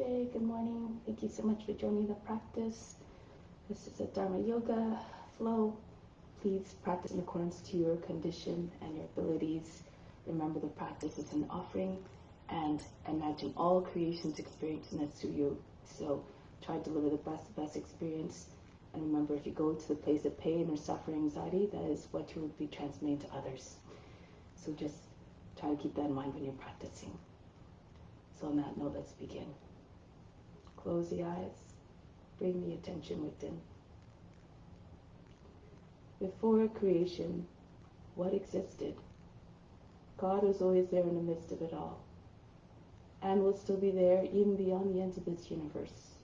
Namaste, good morning. Thank you so much for joining the practice. This is a Dharma yoga flow. Please practice in accordance to your condition and your abilities. Remember the practice is an offering, and imagine all creations experiencing that through you. So try to deliver the best experience. And remember, if you go to the place of pain or suffering, anxiety, that is what you will be transmitting to others. So just try to keep that in mind when you're practicing. So on that note, let's begin. Close the eyes. Bring the attention within. Before creation, what existed? God was always there in the midst of it all, and will still be there even beyond the ends of this universe.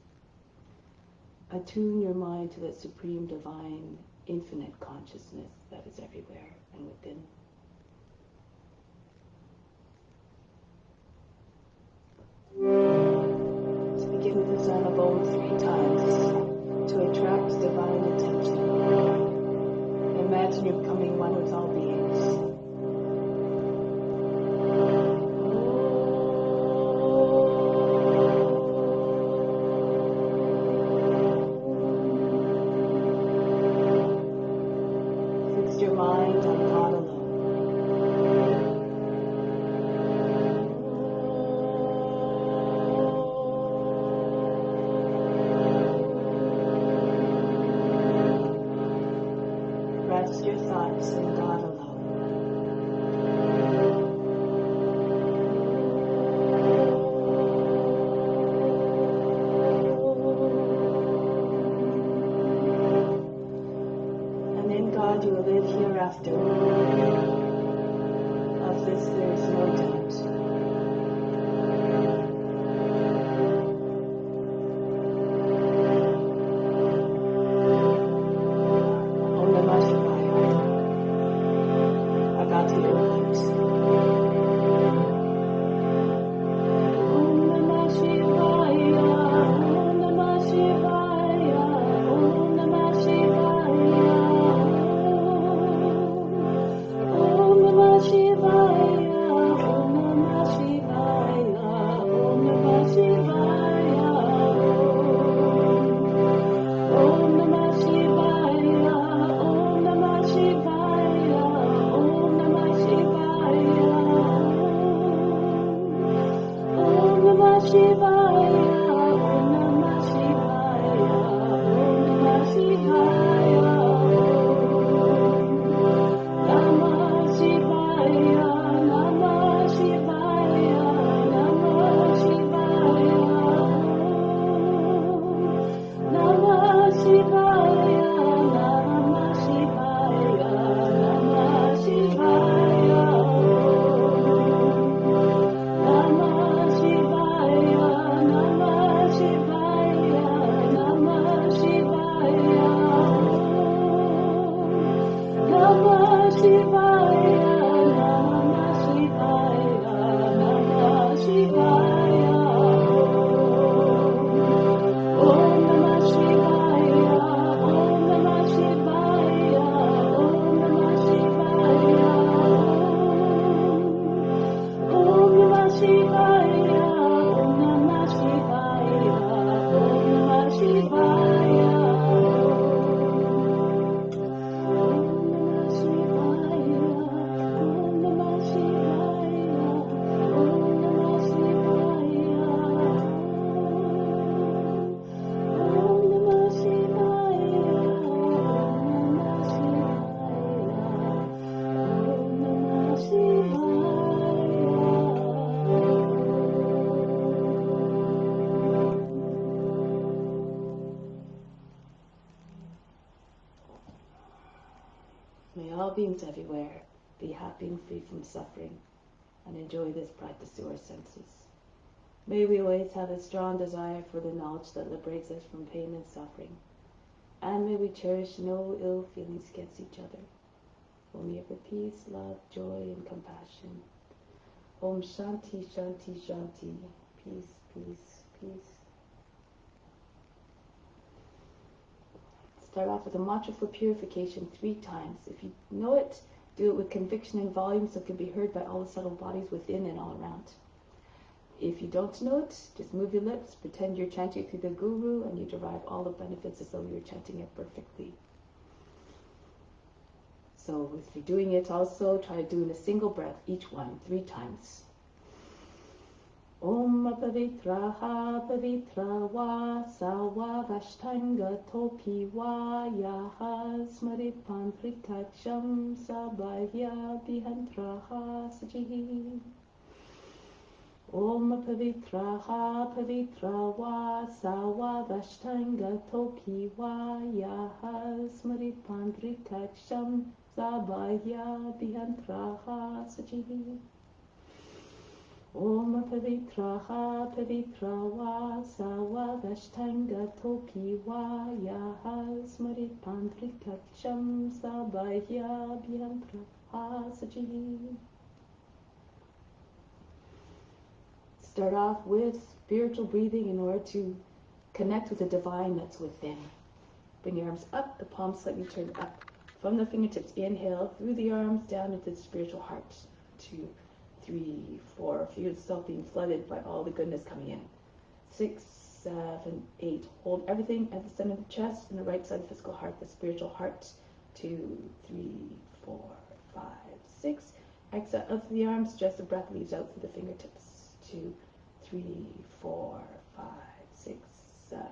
Attune your mind to that supreme, divine, infinite consciousness that is everywhere and within. To begin with the sound of Om 3 times to attract divine attention. Imagine you're becoming one with all beings. Fix your mind on God alone. Rest your thoughts in God alone. And in God you will live hereafter. Of this there is no doubt. May all beings everywhere be happy and free from suffering and enjoy this practice through our senses. May we always have a strong desire for the knowledge that liberates us from pain and suffering. And may we cherish no ill feelings against each other. Only ever peace, love, joy, and compassion. Om Shanti, Shanti, Shanti. Peace, peace, peace. Start off with a mantra for purification 3 times. If you know it, do it with conviction and volume so it can be heard by all the subtle bodies within and all around. If you don't know it, just move your lips, pretend you're chanting through the guru, and you derive all the benefits as though you're chanting it perfectly. So if you're doing it also, try doing a single breath, each one, 3 times. Om pavitraha pavitra va sawa vashtanga topi va yaha smaripantrikacham sabhaya bihantraha sajihi. Om pavitraha pavitra va sawa vashtanga topi va yaha smaripantrikacham sabhaya bihantraha sajihi. Om pavitraha pavitra va sawa vashtanga topi va yaha smaripantrikacham sabhaya bihantraha sajihi. Start off with spiritual breathing in order to connect with the divine that's within. Bring your arms up, the palms slightly turned up. From the fingertips, inhale through the arms down into the spiritual heart. 2, 3, 4. Feel yourself being flooded by all the goodness coming in. 6, 7, 8. Hold everything at the center of the chest and the right side of the physical heart, the spiritual heart. 2, 3, 4, 5, 6. Exhale out through the arms, just the breath leaves out through the fingertips. 2, 3, 4, 5, 6, 7,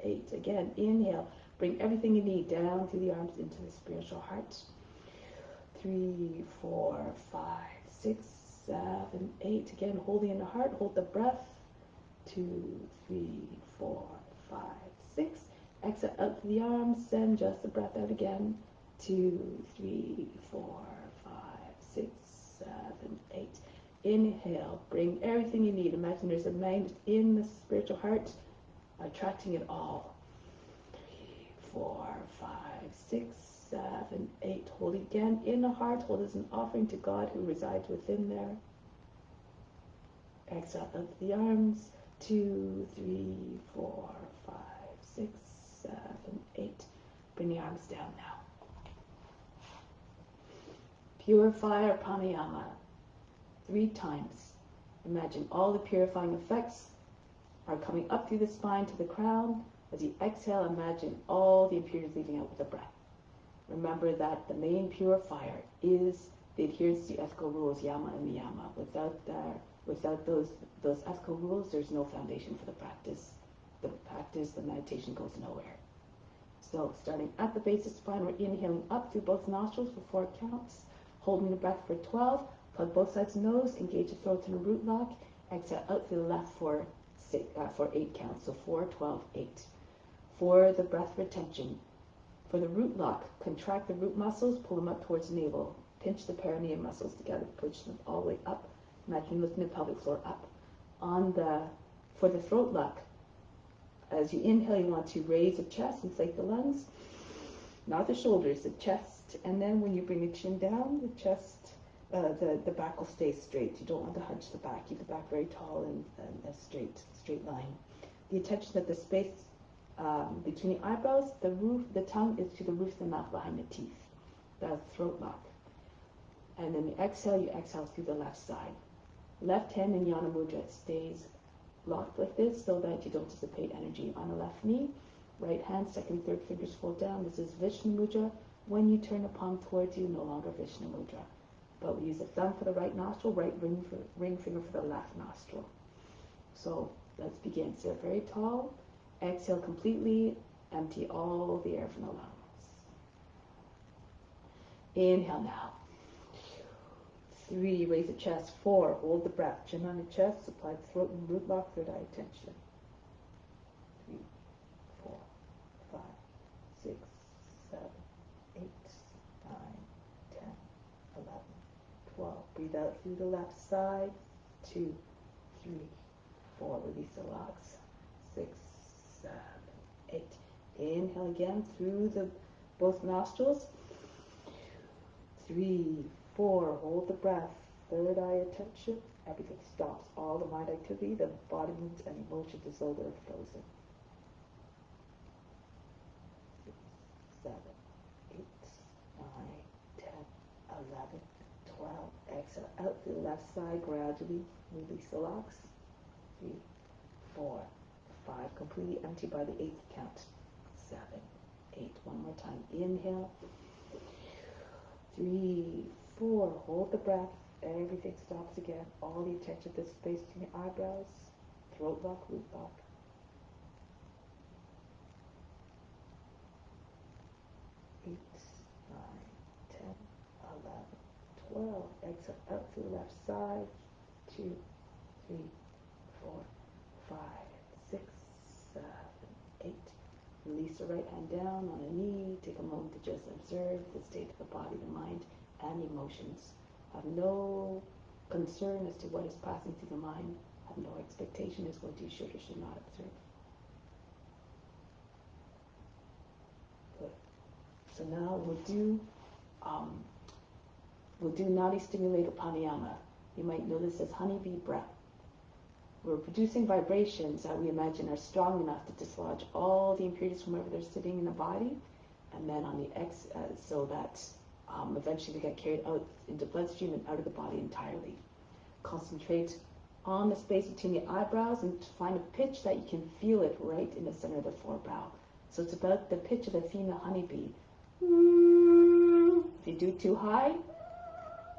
8. Again, inhale. Bring everything you need down through the arms into the spiritual heart. 3, 4, 5, 6, 7, 8. Again, holding in the heart. Hold the breath. 2, 3, 4, 5, 6. Exhale out through the arms. Send just the breath out again. 2, 3, 4, 5, 6, 7, 8. Inhale. Bring everything you need. Imagine there's a magnet in the spiritual heart, attracting it all. 4, 5, 6, 7, 8. Hold it again in the heart. Hold it as an offering to God who resides within there. Exhale out the arms. 2, 3, 4, 5, 6, 7, 8. Bring the arms down now. Purify or pranayama 3 times. Imagine all the purifying effects are coming up through the spine to the crown. As you exhale, imagine all the impurities leaving out with the breath. Remember that the main purifier is the adherence to ethical rules, yama and niyama. Without those ethical rules, there's no foundation for the practice. The meditation goes nowhere. So starting at the base of the spine, we're inhaling up through both nostrils for 4 counts, holding the breath for 12, plug both sides of the nose, engage the throat in a root lock, exhale out through the left for 8 counts, so 4, 12, 8. For the breath retention, for the root lock, contract the root muscles, pull them up towards the navel, pinch the perineum muscles together, push them all the way up. Imagine lifting the pelvic floor up. For the throat lock, as you inhale, you want to raise the chest, inflate the lungs, not the shoulders, the chest, and then when you bring the chin down, the chest, the back will stay straight. You don't want to hunch the back. Keep the back very tall and a straight line. The attention that the space between the eyebrows, the tongue is to the roof of the mouth behind the teeth. That's throat lock. And then you exhale through the left side. Left hand in Yana Mudra stays locked like this so that you don't dissipate energy on the left knee. Right hand, second, third fingers fold down. This is Vishnu Mudra. When you turn the palm towards you, no longer Vishnu Mudra. But we use the thumb for the right nostril, right ring finger for the left nostril. So let's begin. Sit very tall. Exhale completely. Empty all the air from the lungs. Inhale now. 3, raise the chest. 4, hold the breath. Chin on the chest, supply the throat and root lock, third eye attention. 3, 4, 5, 6, 7, 8, 9, 10, 11, 12. Breathe out through the left side. 2, 3, 4. Release the locks. 6, 7, 8. Inhale again through both nostrils. 3, 4. Hold the breath. Third eye attention. Everything stops. All the mind activity, the body moves, and emotions as though they're frozen. 6, 7, 8, 9, 10, 11, 12. Exhale out to the left side gradually. Release the locks. 3, 4, 5. Completely empty by the 8th count. 7, 8. One more time. Inhale. 3, 4. Hold the breath. Everything stops again. All the attention to the space between your eyebrows. Throat lock, root lock. 8, 9, 10, 11, 12. Exhale out to the left side. 2, 3, 4, 5, 6, 7, 8. Release the right hand down on a knee. Take a moment to just observe the state of the body, the mind, and emotions. Have no concern as to what is passing through the mind. Have no expectation as what you should or should not observe. Good. So now we'll do nadi stimulator pranayama. You might know this as honeybee breath. We're producing vibrations that we imagine are strong enough to dislodge all the impurities from wherever they're sitting in the body, and then on the so that eventually they get carried out into the bloodstream and out of the body entirely. Concentrate on the space between the eyebrows and find a pitch that you can feel it right in the center of the forebrow. So it's about the pitch of the female honeybee. If you do too high,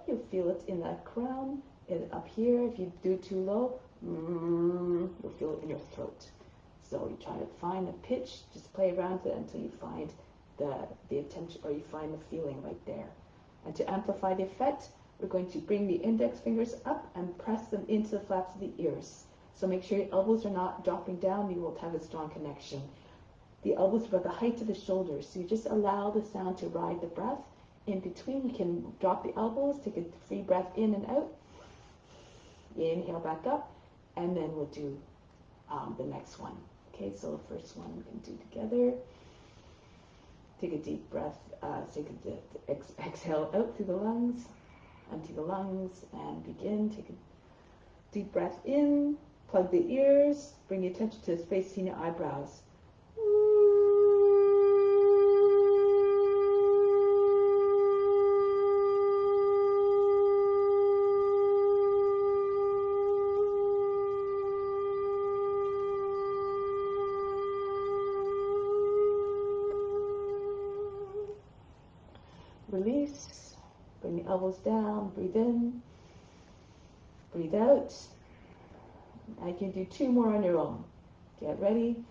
you'll feel it in that crown. And up here, if you do too low, you'll feel it in your throat. So you try to find a pitch, just play around with it until you find the attention, or you find the feeling right there. And to amplify the effect, we're going to bring the index fingers up and press them into the flaps of the ears. So make sure your elbows are not dropping down. You will have a strong connection. The elbows are about the height of the shoulders. So you just allow the sound to ride the breath. In between, you can drop the elbows, take a free breath in and out. Inhale back up, and then we'll do the next one. Okay, so the first one we can do together. Take a deep breath, exhale out through the lungs, empty the lungs, and begin. Take a deep breath in, plug the ears, bring your attention to the space between your eyebrows. Release, bring the elbows down, breathe in, breathe out. I can do 2 more on your own. Get ready.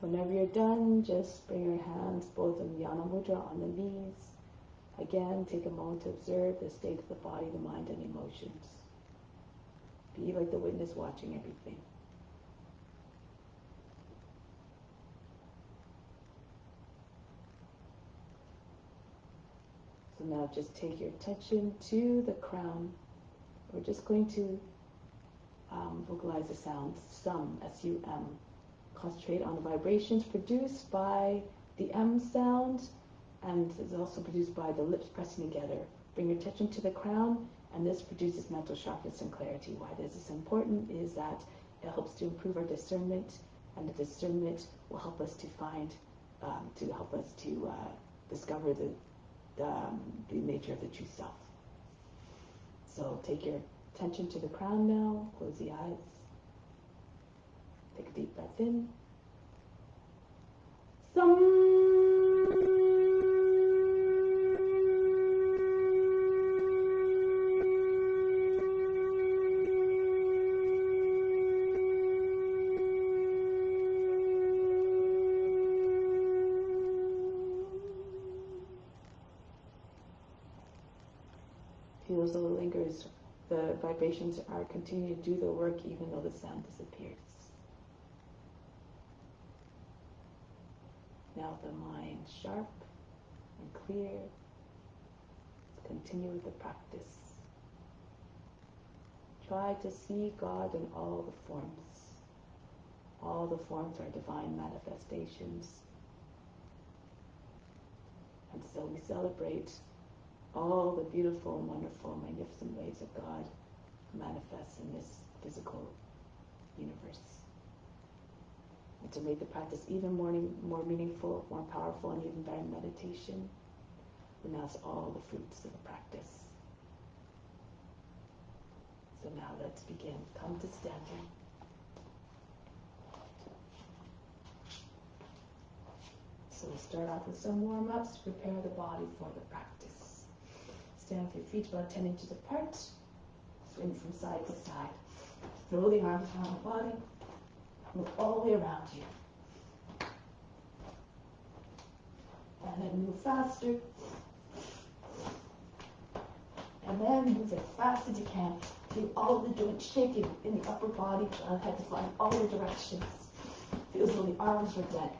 Whenever you're done, just bring your hands both in Jnana Mudra on the knees. Again, take a moment to observe the state of the body, the mind, and emotions. Be like the witness watching everything. So now just take your attention to the crown. We're just going to vocalize the sound SUM, S-U-M. Concentrate on the vibrations produced by the M sound, and is also produced by the lips pressing together. Bring your attention to the crown, and this produces mental sharpness and clarity. Why this is important is that it helps to improve our discernment, and the discernment will help us to find, discover the nature of the true self. So take your attention to the crown now. Close the eyes. Take a deep breath in. dorsal lingers, the vibrations are continuing to do the work even though the sound disappears. Now the mind sharp and clear. Continue with the practice. Try to see God in all the forms. All the forms are divine manifestations. And so we celebrate all the beautiful, wonderful, magnificent ways that God manifests in this physical universe. And to make the practice even more meaningful, more powerful, and even better meditation, renounce all the fruits of the practice. So now let's begin. Come to standing. So we'll start off with some warm-ups to prepare the body for the practice. Stand with your feet about 10 inches apart. Swing from side to side. Throw the arms around the body. Move all the way around you. And then move faster. And then move as fast as you can. Feel all of the joints shaking in the upper body, head to fly in all the directions. Feel as though the arms are dead.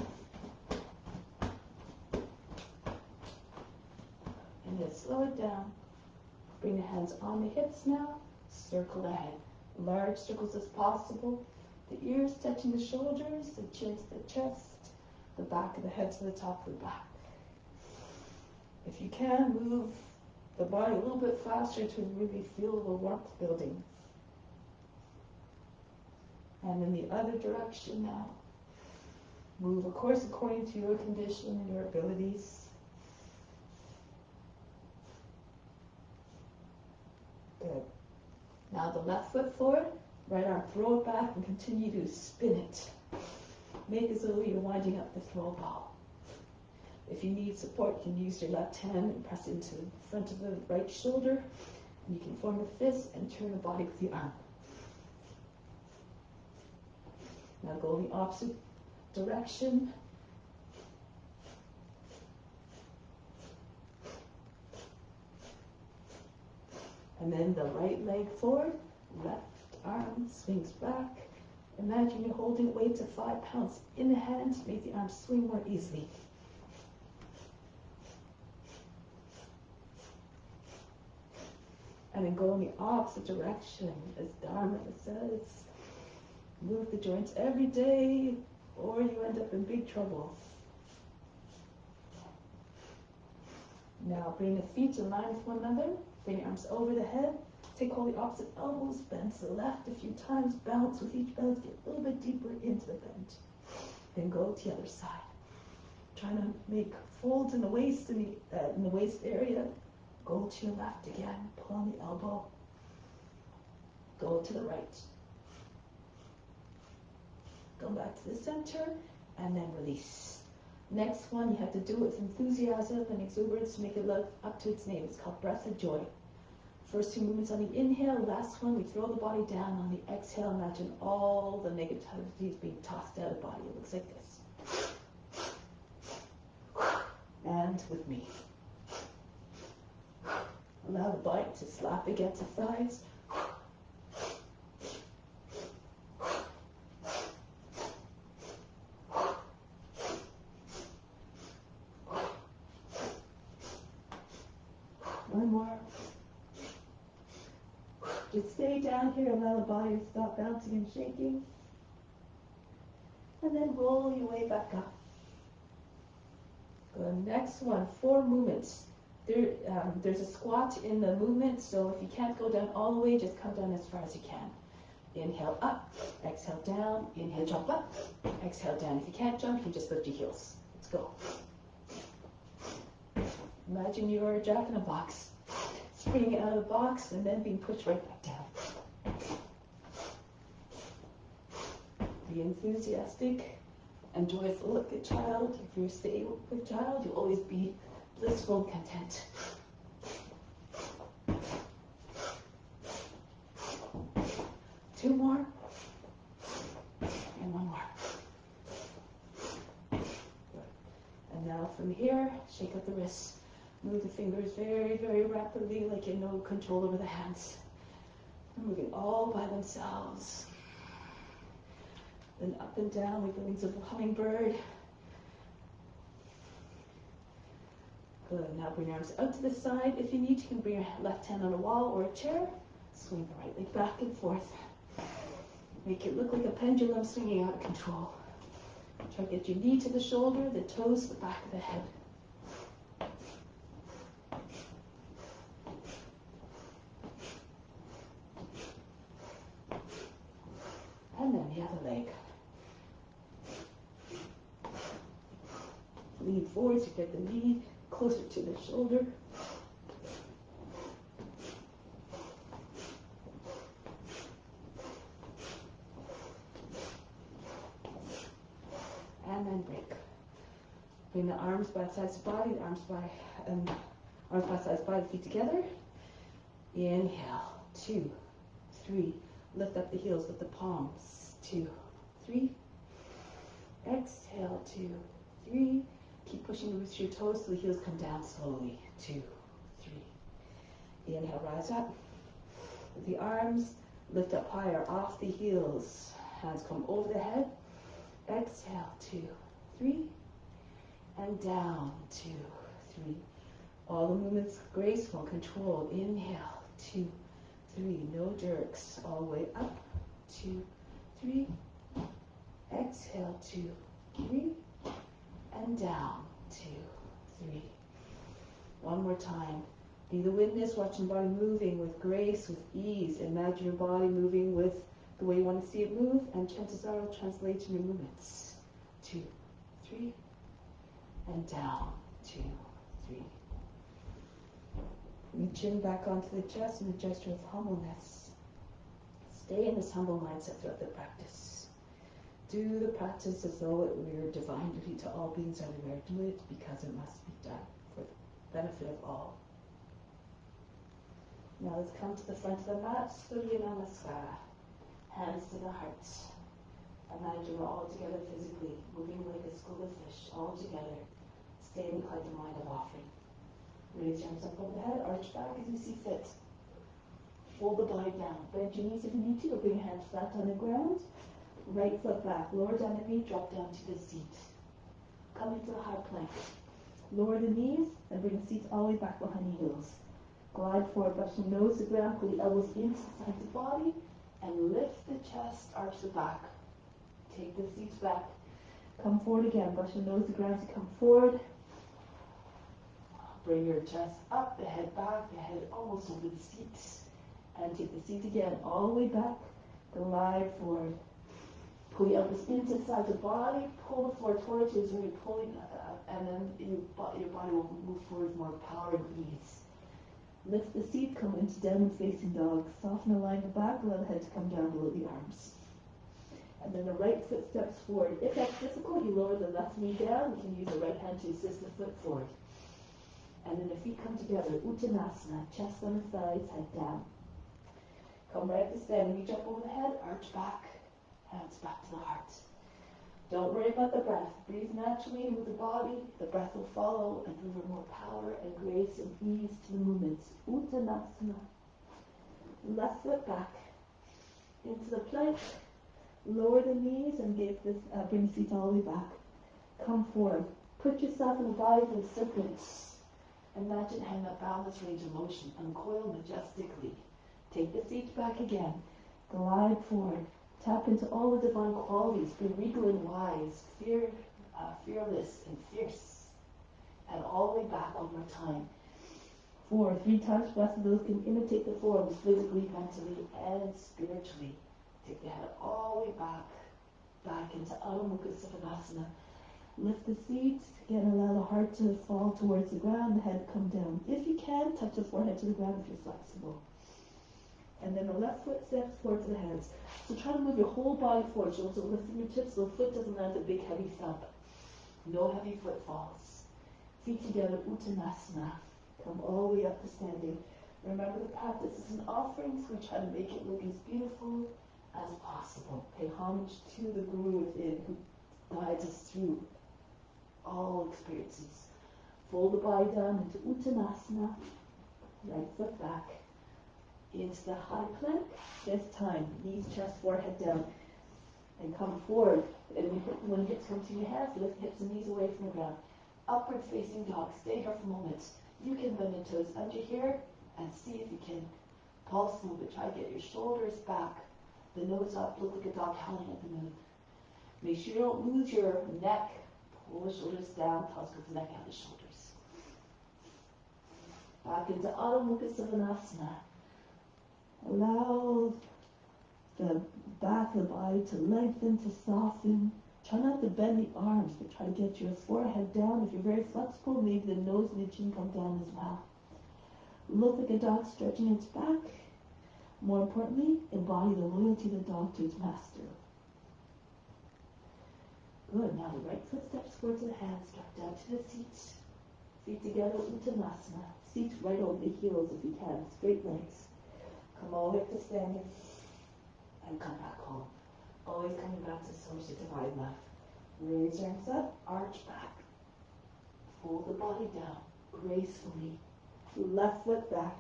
And then slow it down. Bring the hands on the hips now. Circle the head. Large circles as possible. The ears touching the shoulders, the chin to the chest, the back of the head to the top of the back. If you can, move the body a little bit faster to really feel the warmth building. And in the other direction now. Move, of course, according to your condition and your abilities. Good. Now the left foot forward, right arm throw it back and continue to spin it. Make as though you're winding up the throw ball. If you need support, you can use your left hand and press into the front of the right shoulder. And you can form a fist and turn the body with the arm. Now go in the opposite direction. And then the right leg forward, left arm swings back. Imagine you're holding weights of 5 pounds in the hand to make the arm swing more easily. And then go in the opposite direction, as Dharma says. Move the joints every day, or you end up in big trouble. Now bring the feet in line with one another. Bring your arms over the head. Take hold of the opposite elbows. Bend to the left a few times. Bounce with each bend. Get a little bit deeper into the bend. Then go to the other side. Trying to make folds in the waist, in the waist area. Go to your left again. Pull on the elbow. Go to the right. Go back to the center. And then release. Next one, you have to do it with enthusiasm and exuberance to make it live up to its name. It's called Breath of Joy. First 2 movements on the inhale. Last one, we throw the body down. On the exhale, imagine all the negativities being tossed out of the body. It looks like this. And with me. Allow the body to slap against the thighs. One more. Just stay down here, allow the body to stop bouncing and shaking. And then roll your way back up. Good. Next one, 4 movements. There's a squat in the movement, so if you can't go down all the way, just come down as far as you can. Inhale up, exhale down, inhale jump up, exhale down. If you can't jump, you just lift your heels. Let's go. Imagine you're a jack in a box. Springing out of the box and then being pushed right back down. Be enthusiastic and joyful like a child. If you stay with a child, you'll always be blissful and content. Two more. And one more. Good. And now from here, shake out the wrists. Move the fingers very, very rapidly, like you have no control over the hands. They're moving all by themselves. Then up and down like the wings of a hummingbird. Good. Now bring your arms out to the side. If you need, you can bring your left hand on a wall or a chair. Swing the right leg back and forth. Make it look like a pendulum swinging out of control. Try to get your knee to the shoulder, the toes to the back of the head. And then the other leg. Lean forward to get the knee closer to the shoulder. And then break. Bring the arms by the sides of the body, the arms by the sides of the body, feet together. Inhale, 2, 3. Lift up the heels with the palms. 2, 3. Exhale, 2, 3. Keep pushing with your toes till the heels come down slowly. 2, 3. Inhale, rise up. With the arms, lift up higher off the heels. Hands come over the head. Exhale, 2, 3. And down, 2, 3. All the movements graceful, controlled. Inhale, 2, 3. No jerks. All the way up. 2, 3. Exhale, 2, 3. And down, 2, 3. One more time. Be the witness, watching the body moving with grace, with ease. Imagine your body moving with the way you want to see it move, and chances are it'll translate to your movements. 2, 3. And down, 2, 3. Bring the chin back onto the chest in a gesture of humbleness. Stay in this humble mindset throughout the practice. Do the practice as though it were your divine duty to all beings everywhere. Do it because it must be done for the benefit of all. Now let's come to the front of the mat, Surya Namaskara. Hands to the heart. Imagine we're all together physically, moving like a school of fish, all together. Stay in the mind of offering. Raise your arms up over the head, arch back as you see fit. Fold the body down. Bend your knees if you need to, or bring your hands flat on the ground. Right foot back. Lower down the knee, drop down to the seat. Come into the high plank. Lower the knees and bring the seat all the way back behind the heels. Glide forward, brush your nose to the ground, pull the elbows inside the body, and lift the chest, arch the back. Take the seats back. Come forward again, brush your nose to the ground as you come forward. Bring your chest up, the head back, the head almost over the seat. And take the seat again, all the way back. Glide forward. Pull the elbows inside the body, pull the floor towards you as you're pulling, and then your body will move forward with more power and ease. Lift the seat, come into downward facing dog. Soften the line of the back, allow the head to come down below the arms. And then the right foot steps forward. If that's difficult, you lower the left knee down. You can use the right hand to assist the foot forward. And then the feet come together, Uttanasana, chest on the sides, head down. Come right up to stand, reach up over the head, arch back, hands back to the heart. Don't worry about the breath. Breathe naturally, move the body. The breath will follow and deliver more power and grace and ease to the movements. Uttanasana. Left foot back into the plank. Lower the knees and bring the feet all the way back. Come forward. Put yourself in the body of a serpent. Imagine having a balanced range of motion. Uncoil majestically. Take the feet back again. Glide forward. Tap into all the divine qualities. Be regal and wise. Fearless and fierce. And all the way back one more time. 4, 3 times. Blessed those can imitate the forms physically, mentally, and spiritually. Take the head all the way back into Adho Mukha Sivanasana. Lift the seat. Again, allow the heart to fall towards the ground, the head come down. If you can, touch the forehead to the ground if you're flexible. And then the left foot steps forward to the hands. So try to move your whole body forward. So also lift your fingertips so the foot doesn't land a big heavy thump. No heavy footfalls. Feet together, Uttanasana. Come all the way up to standing. Remember the practice is an offering, so we try to make it look as beautiful as possible. Pay homage to the Guru within who guides us through all experiences. Fold the body down into Uttanasana. Right foot back. Into the high plank. This time, knees, chest, forehead down. And come forward. And when hips come to your hands, lift hips and knees away from the ground. Upward facing dog. Stay here for a moment. You can bend your toes under here and see if you can pulse move it. Try to get your shoulders back, the nose up, look like a dog howling at the moon. Make sure you don't lose your neck. Pull the shoulders down, toss the neck out the shoulders. Back into Adho Mukha Svanasana. Allow the back of the body to lengthen, to soften. Try not to bend the arms, but try to get your forehead down. If you're very flexible, maybe the nose and the chin come down as well. Look like a dog stretching its back. More importantly, embody the loyalty of the dog to its master. Good. Now the right foot steps forward to the hands, drop down to the seats. Feet together, Uttanasana. Seats right over the heels if you can. Straight legs. Come all the way up to standing. And come back home. Always coming back to source of divine love. Raise your arms up, arch back. Fold the body down gracefully. Left foot back.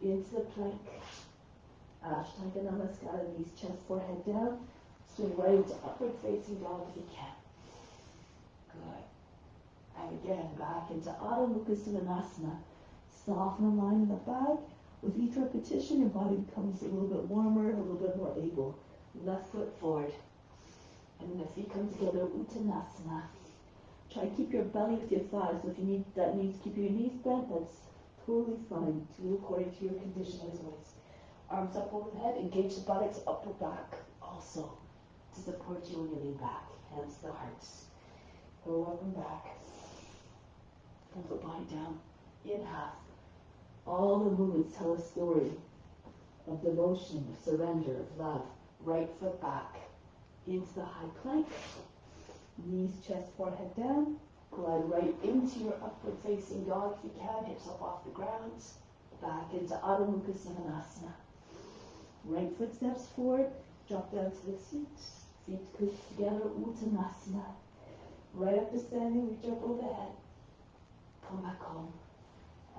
Into the plank. Ashtanga Namaskara, knees, chest, forehead down. Swing right into upward facing dog if you can. Good. And again, back into Adho Mukha Svanasana. Soften the line in the back. With each repetition, your body becomes a little bit warmer, a little bit more able. Left foot forward. And then the feet come together, Uttanasana. Try to keep your belly with your thighs. So if you need that needs to keep your knees bent, that's totally fine. Do according to your condition as always. Arms up over the head, engage the buttocks, upper back also to support you when you lean back. Hands to the hearts. Go up and back. Pull the body down in half. All the movements tell a story of devotion, of surrender, of love. Right foot back into the high plank. Knees, chest, forehead down. Glide right into your upward facing dog if you can. Hips up off the ground. Back into Adho Mukha Svanasana. Right foot steps forward. Drop down to the seat. Feet close together. Uttanasana. Right up to standing. Reach up overhead. Come back home.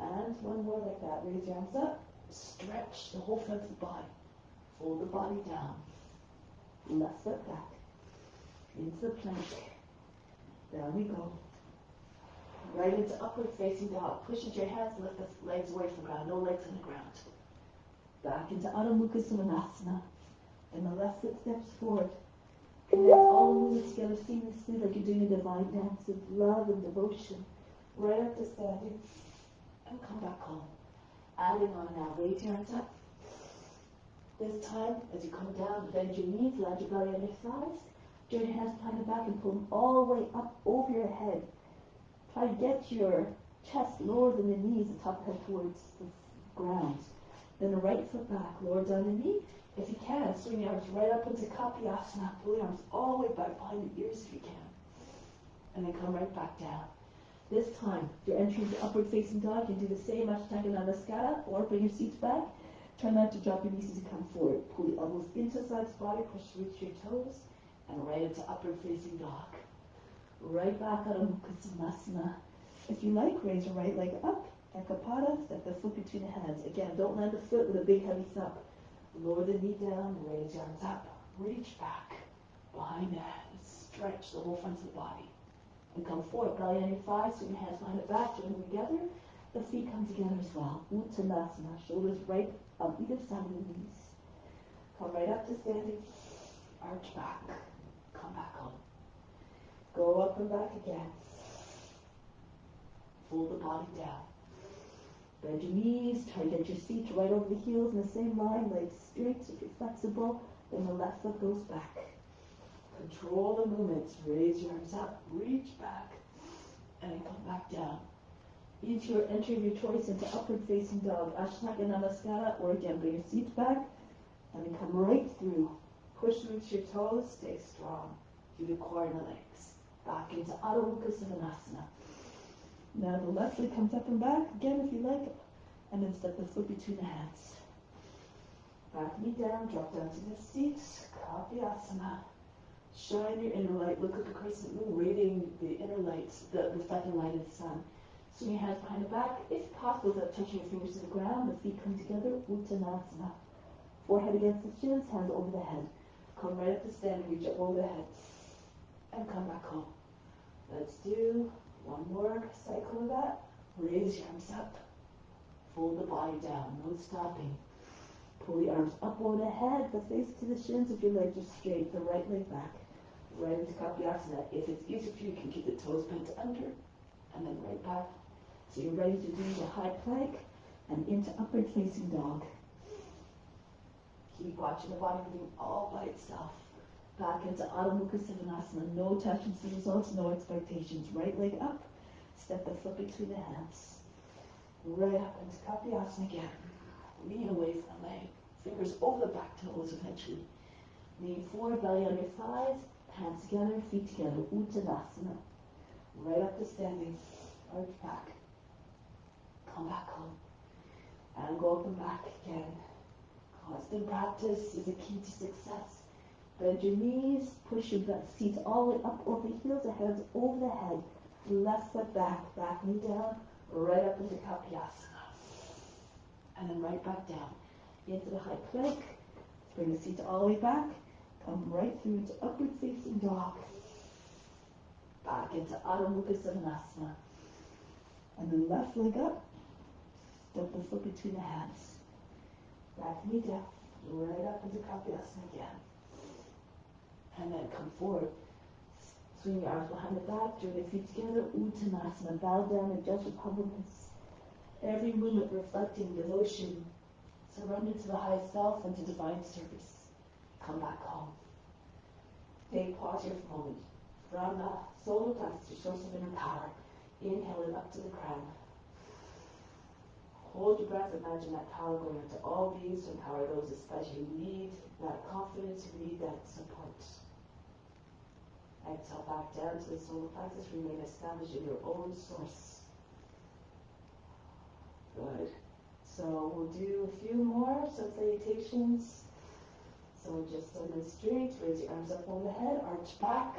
And one more like that. Raise your arms up. Stretch the whole front of the body. Fold the body down. Left foot back. Into the plank. Down we go. Right into upward facing dog. Push into your hands, lift the legs away from the ground. No legs on the ground. Back into Adho Mukha Svanasana. And the left foot steps forward. Connect all the movements together seamlessly like you're doing a divine dance of love and devotion. Right up to standing. And come back home. Adding on now. Raise your hands up. This time, as you come down, bend your knees, land your belly on your thighs. Join your hands behind the back and pull them all the way up over your head. Try to get your chest lower than the knees, the top head towards the ground. Then the right foot back, lower down the knee. If you can, swing your arms right up into Kapiyasana. Pull your arms all the way back behind the ears if you can. And then come right back down. This time, you're entering the upward facing dog. You do the same Ashtanga Namaskara or bring your seats back. Try not to drop your knees as you come forward. Pull the elbows into the sides of the body, push reach your toes, and right into upward facing dog. Right back out of Mukha Svanasana. If you like, raise your right leg up, Ekapada, step the foot between the hands. Again, don't land the foot with a big heavy thump. Lower the knee down, raise your arms up, reach back, behind the hands, stretch the whole front of the body. And come forward, belly on your thighs, swing your hands behind the back, join them together. The feet come together as well. Uttanasana, shoulders right on either side of the knees. Come right up to standing, arch back, come back home. Go up and back again. Fold the body down. Bend your knees, try to get your seat right over the heels in the same line, legs straight if you're flexible. Then the left foot goes back. Control the movements. Raise your arms up, reach back, and then come back down. Into your entry of your choice into upward facing dog, Ashtanga Namaskara, or again, bring your seats back, and then come right through. Push roots your toes, stay strong. Do the core and the legs. Back into Adho Mukha Svanasana. Now the left leg comes up and back, again if you like, and then step the foot between the hands. Back knee down, drop down to the seats, Kapiyasana. Shine your inner light. Look at the crescent moon radiating the inner light, the reflecting light of the sun. Swing your hands behind the back. If possible, without touching your fingers to the ground, the feet come together, Uttanasana. Forehead against the shins, hands over the head. Come right up to standing, reach up over the head. And come back home. Let's do one more cycle of that. Raise your arms up. Fold the body down, no stopping. Pull the arms up over the head, the face to the shins if your legs are straight, the right leg back. Right into Kapyasana. If it's easier for you, you can keep the toes bent under and then right back. So you're ready to do the high plank and into upward facing dog. Keep watching the body moving all by itself. Back into Adho Mukha Sivanasana. No attachments to results, no expectations. Right leg up. Step the foot between the hands. Right up into Kapyasana again. Lean away from the leg. Fingers over the back toes eventually. Lean forward, belly on your thighs. Hands together, feet together. Uttanasana. Right up to standing. Arch back. Come back home. And go up and back again. Constant practice is a key to success. Bend your knees, push your seats all the way up over the heels, the hands over the head. Left foot back, back knee down, right up into Kapyasana. And then right back down. Into the high plank. Bring the seats all the way back. Come right through into upward facing dog. Back into Adho Mukha Sivanasana. And then left leg up. Step the foot between the hands. Back knee down. Right up into Kapyasana again. And then come forward. Swing your arms behind the back. Join your feet together. Uttanasana. Bow down and just with humbleness. Every movement reflecting devotion. Surrender to the highest self and to divine service. Come back home. Take pause here for a moment. From the solar plexus, your source of inner power. Inhale it up to the crown. Hold your breath. Imagine that power going into all beings to empower those especially who need that confidence, who need that support. Exhale back down to the solar plexus. Remain established in your own source. Good. So we'll do a few more salutations. So just demonstrate. Raise your arms up over the head. Arch back.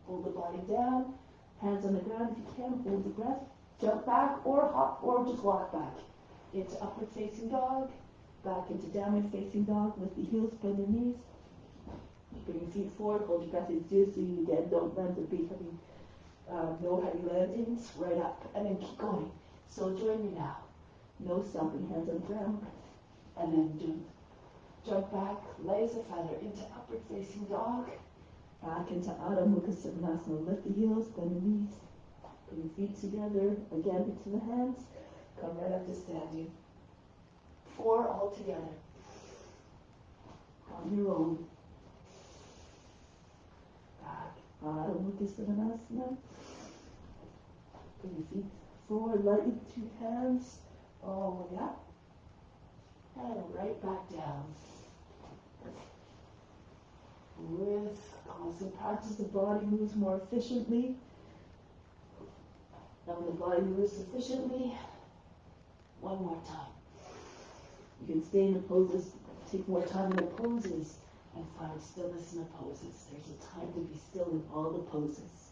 Hold the body down. Hands on the ground if you can. Hold the breath. Jump back or hop or just walk back. Into upward facing dog. Back into downward facing dog with the heels, bend the knees. Bring your feet forward. Hold your breath as you do so you again don't land the big heavy, no heavy landings. Right up and then keep going. So join me now. No stomping, hands on the ground. And then jump back, legs a feather into upward facing dog. Back into Adho Mukha Sivanasana. Lift the heels, bend the knees. Bring your feet together, again into the hands. Come right up to standing. 4 all together. On your own. Back. Adho Mukha Sivanasana. Bring your feet forward, lightly, 2 hands. All the way up. And right back down. With constant practice, the body moves more efficiently. And when the body moves efficiently, one more time. You can stay in the poses, take more time in the poses, and find stillness in the poses. There's a time to be still in all the poses.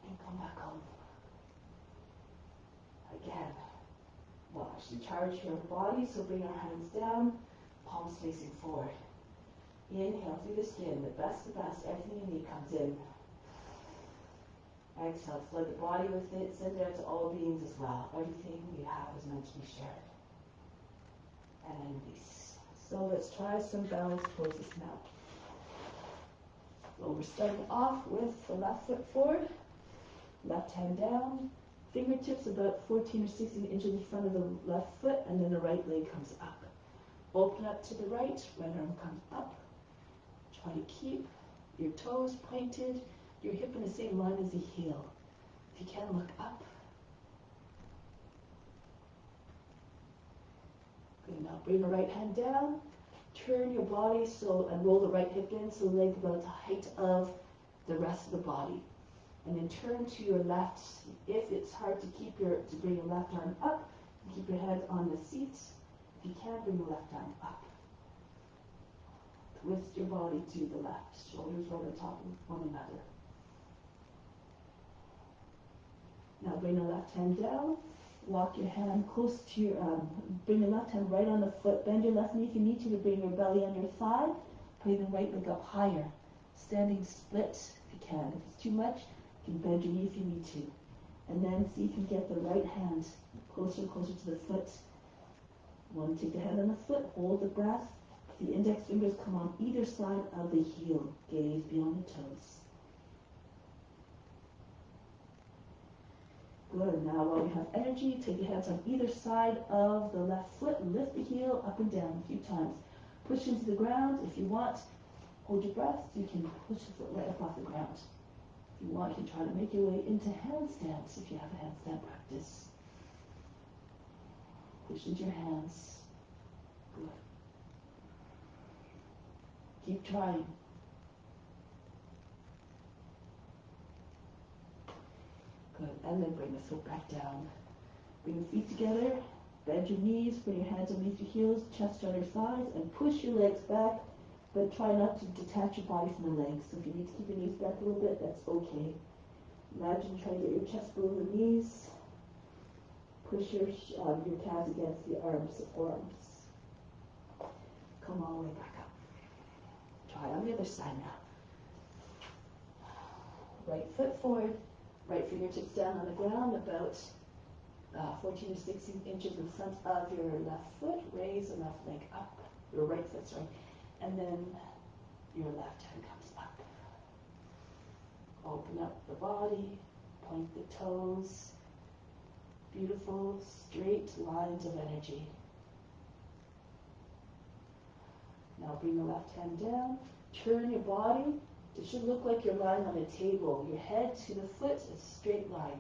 And come back home. Again, watch and charge your body, so bring our hands down, palms facing forward. Inhale through the skin, the best, everything you need comes in. Exhale, flood the body with it, send it out to all beings as well. Everything you have is meant to be shared. And then release. So let's try some balance poses now. So we're starting off with the left foot forward, left hand down, fingertips about 14 or 16 inches in front of the left foot, and then the right leg comes up. Open up to the right arm comes up. Try to keep your toes pointed, your hip in the same line as the heel. If you can, look up. Good. Now bring the right hand down. Turn your body and roll the right hip in so the leg about the height of the rest of the body. And then turn to your left. If it's hard to bring your left arm up, keep your head on the seat. If you can, bring your left arm up. Twist your body to the left. Shoulders right on top of one another. Now bring the left hand down. Walk your hand close to your, bring your left hand right on the foot. Bend your left knee if you need to bring your belly on your thigh. Bring the right leg up higher. Standing split if you can. If it's too much, you can bend your knee if you need to. And then see if you can get the right hand closer and closer to the foot. You want to take the hand on the foot, hold the breath. The index fingers come on either side of the heel. Gaze beyond the toes. Good. Now while we have energy, take your hands on either side of the left foot and lift the heel up and down a few times. Push into the ground. If you want, hold your breath. You can push the foot right up off the ground. If you want, you can try to make your way into handstands if you have a handstand practice. Push into your hands. Good. Keep trying. Good. And then bring the foot back down. Bring your feet together. Bend your knees. Bring your hands underneath your heels. Chest on your thighs. And push your legs back. But try not to detach your body from the legs. So if you need to keep your knees back a little bit, that's okay. Imagine trying to get your chest below the knees. Push your calves against the arms, forearms. Come all the way back up. Try on the other side now. Right foot forward. Right fingertips down on the ground, about 14 to 16 inches in front of your left foot. Raise the left leg up. Your right foot, sorry. And then your left hand comes up. Open up the body. Point the toes. Beautiful, straight lines of energy. Now bring the left hand down. Turn your body. It should look like you're lying on a table. Your head to the foot is a straight line.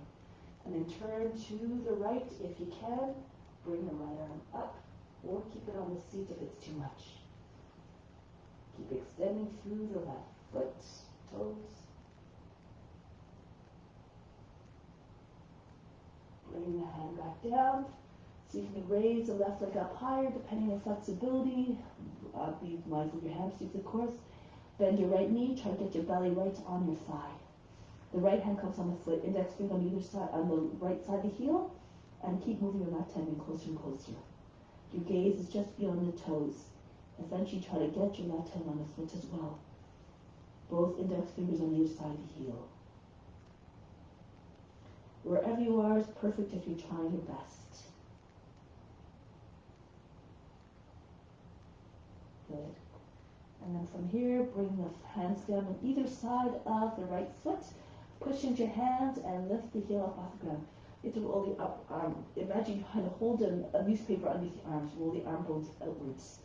And then turn to the right if you can. Bring the right arm up. Or keep it on the seat if it's too much. Keep extending through the left foot, toes. Bring the hand back down. See if you can raise the left leg up higher, depending on flexibility. Be mindful of your hamstrings, of course. Bend your right knee. Try to get your belly right on your thigh. The right hand comes on the foot. Index finger on either side, on the right side of the heel. And keep moving your left hand in closer and closer. Your gaze is just beyond the toes. Eventually try to get your left hand on the foot as well. Both index fingers on either side of the heel. Wherever you are is perfect if you're trying your best. Good. And then from here, bring the hands down on either side of the right foot. Push into your hands and lift the heel up off the ground. You have to roll the up arm. Imagine you kind of hold a newspaper underneath the arms. Roll the arm bones outwards.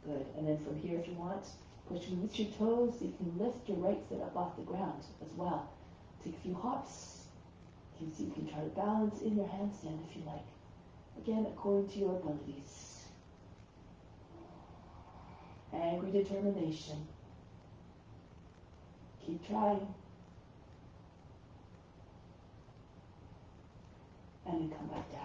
Good. And then from here, if you want, push with your toes. So you can lift your right foot up off the ground as well. Take a few hops. You can see you can try to balance in your handstand if you like. Again, according to your abilities. Angry determination. Keep trying. And then come back down.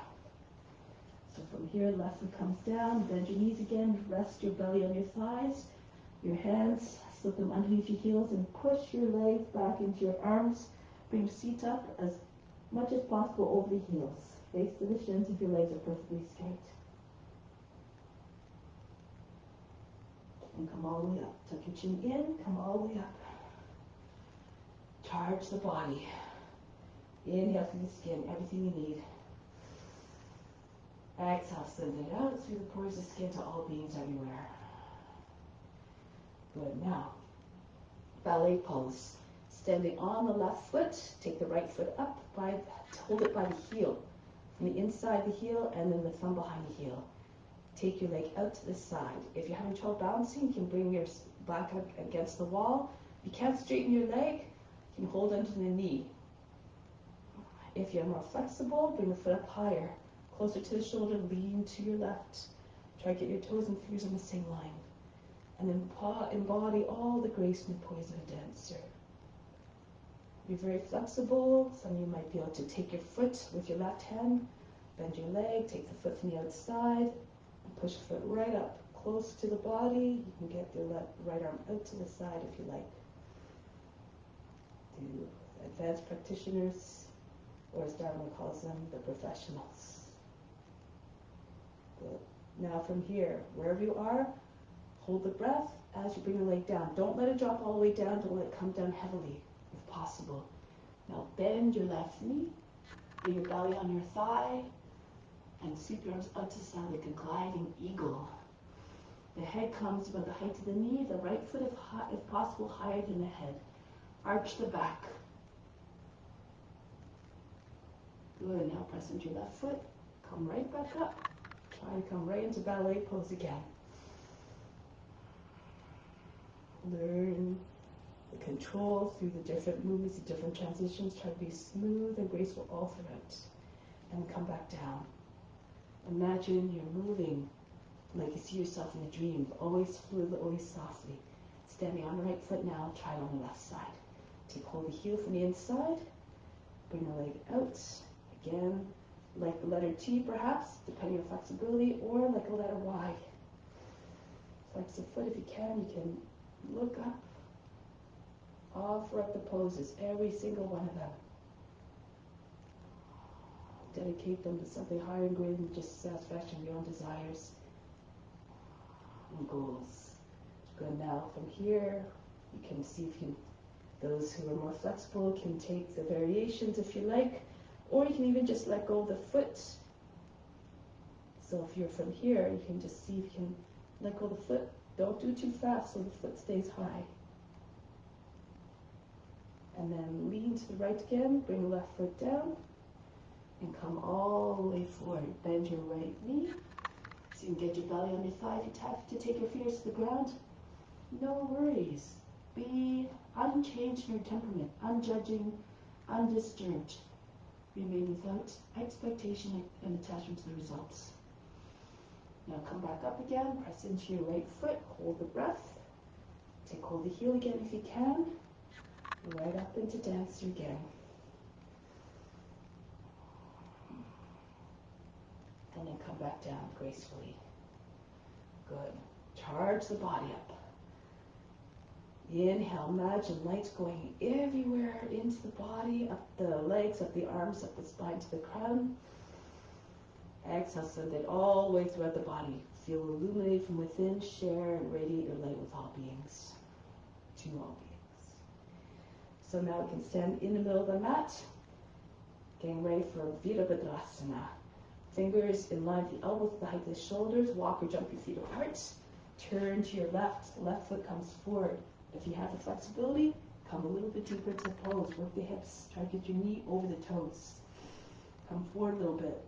So from here, left foot comes down. Bend your knees again. Rest your belly on your thighs. Your hands, slip them underneath your heels and push your legs back into your arms. Bring your seat up as much as possible over the heels. Face to the shins if your legs are perfectly straight. And come all the way up. Tuck your chin in, come all the way up. Charge the body. Inhale through the skin, everything you need. Exhale, send it out through the pores of skin to all beings everywhere. Good. Now, ballet pose. Standing on the left foot, take the right foot up, hold it by the heel. From the inside the heel and then the thumb behind the heel. Take your leg out to the side. If you're having trouble balancing, you can bring your back up against the wall. If you can't straighten your leg, you can hold onto the knee. If you're more flexible, bring the foot up higher, closer to the shoulder, lean to your left. Try to get your toes and fingers on the same line. And then embody all the grace and poise of a dancer. Be very flexible. Some of you might be able to take your foot with your left hand, bend your leg, take the foot from the outside, and push the foot right up, close to the body. You can get your right arm out to the side if you like. To advanced practitioners, or as Dharma calls them, the professionals. Good. Now from here, wherever you are, hold the breath as you bring your leg down. Don't let it drop all the way down. Don't let it come down heavily, if possible. Now bend your left knee, bring your belly on your thigh, and sweep your arms out to the side like a gliding eagle. The head comes about the height of the knee, the right foot, if possible, higher than the head. Arch the back. Good. Now press into your left foot. Come right back up. Try to come right into ballet pose again. Learn the control through the different movements, the different transitions. Try to be smooth and graceful all throughout. And come back down. Imagine you're moving like you see yourself in a dream, always fluid, always softly. Standing on the right foot now, try it on the left side. Take hold of the heel from the inside, bring the leg out, again, like the letter T perhaps, depending on flexibility, or like a letter Y. Flex the foot if you can look up, offer up the poses, every single one of them. Dedicate them to something higher and greater than just satisfaction of your own desires and goals. Good. Now from here, you can see if those who are more flexible can take the variations if you like, or you can even just let go of the foot. So if you're from here, you can just see if you can let go of the foot. Don't do too fast so the foot stays high. And then lean to the right again, bring the left foot down, and come all the way forward. Bend your right knee, so you can get your belly on your thigh. If you have to take your fingers to the ground, no worries. Be unchanged in your temperament, unjudging, undisturbed. Remain without expectation and attachment to the results. Now come back up again, press into your right foot, hold the breath. Take hold of the heel again if you can. Right up into dancer again. And then come back down gracefully. Good. Charge the body up. Inhale, imagine lights going everywhere into the body, up the legs, up the arms, up the spine to the crown. Exhale, send it all the way throughout the body. Feel illuminated from within, share and radiate your light with all beings, to all beings. So now we can stand in the middle of the mat, getting ready for Virabhadrasana. Fingers in line with the elbows at the height of the shoulders. Walk or jump your feet apart. Turn to your left. Left foot comes forward. If you have the flexibility, come a little bit deeper to the pose. Work the hips. Try to get your knee over the toes. Come forward a little bit.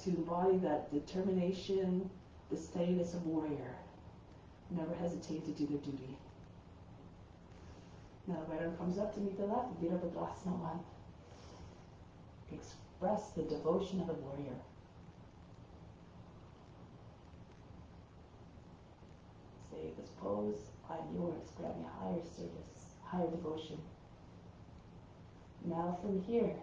To embody that determination, the steadiness of warrior. Never hesitate to do their duty. Now the right arm comes up to meet the left. Virabhadrasana 1. Express the devotion of a warrior. Say this pose, I'm yours, grant me higher service, higher devotion. Now from here,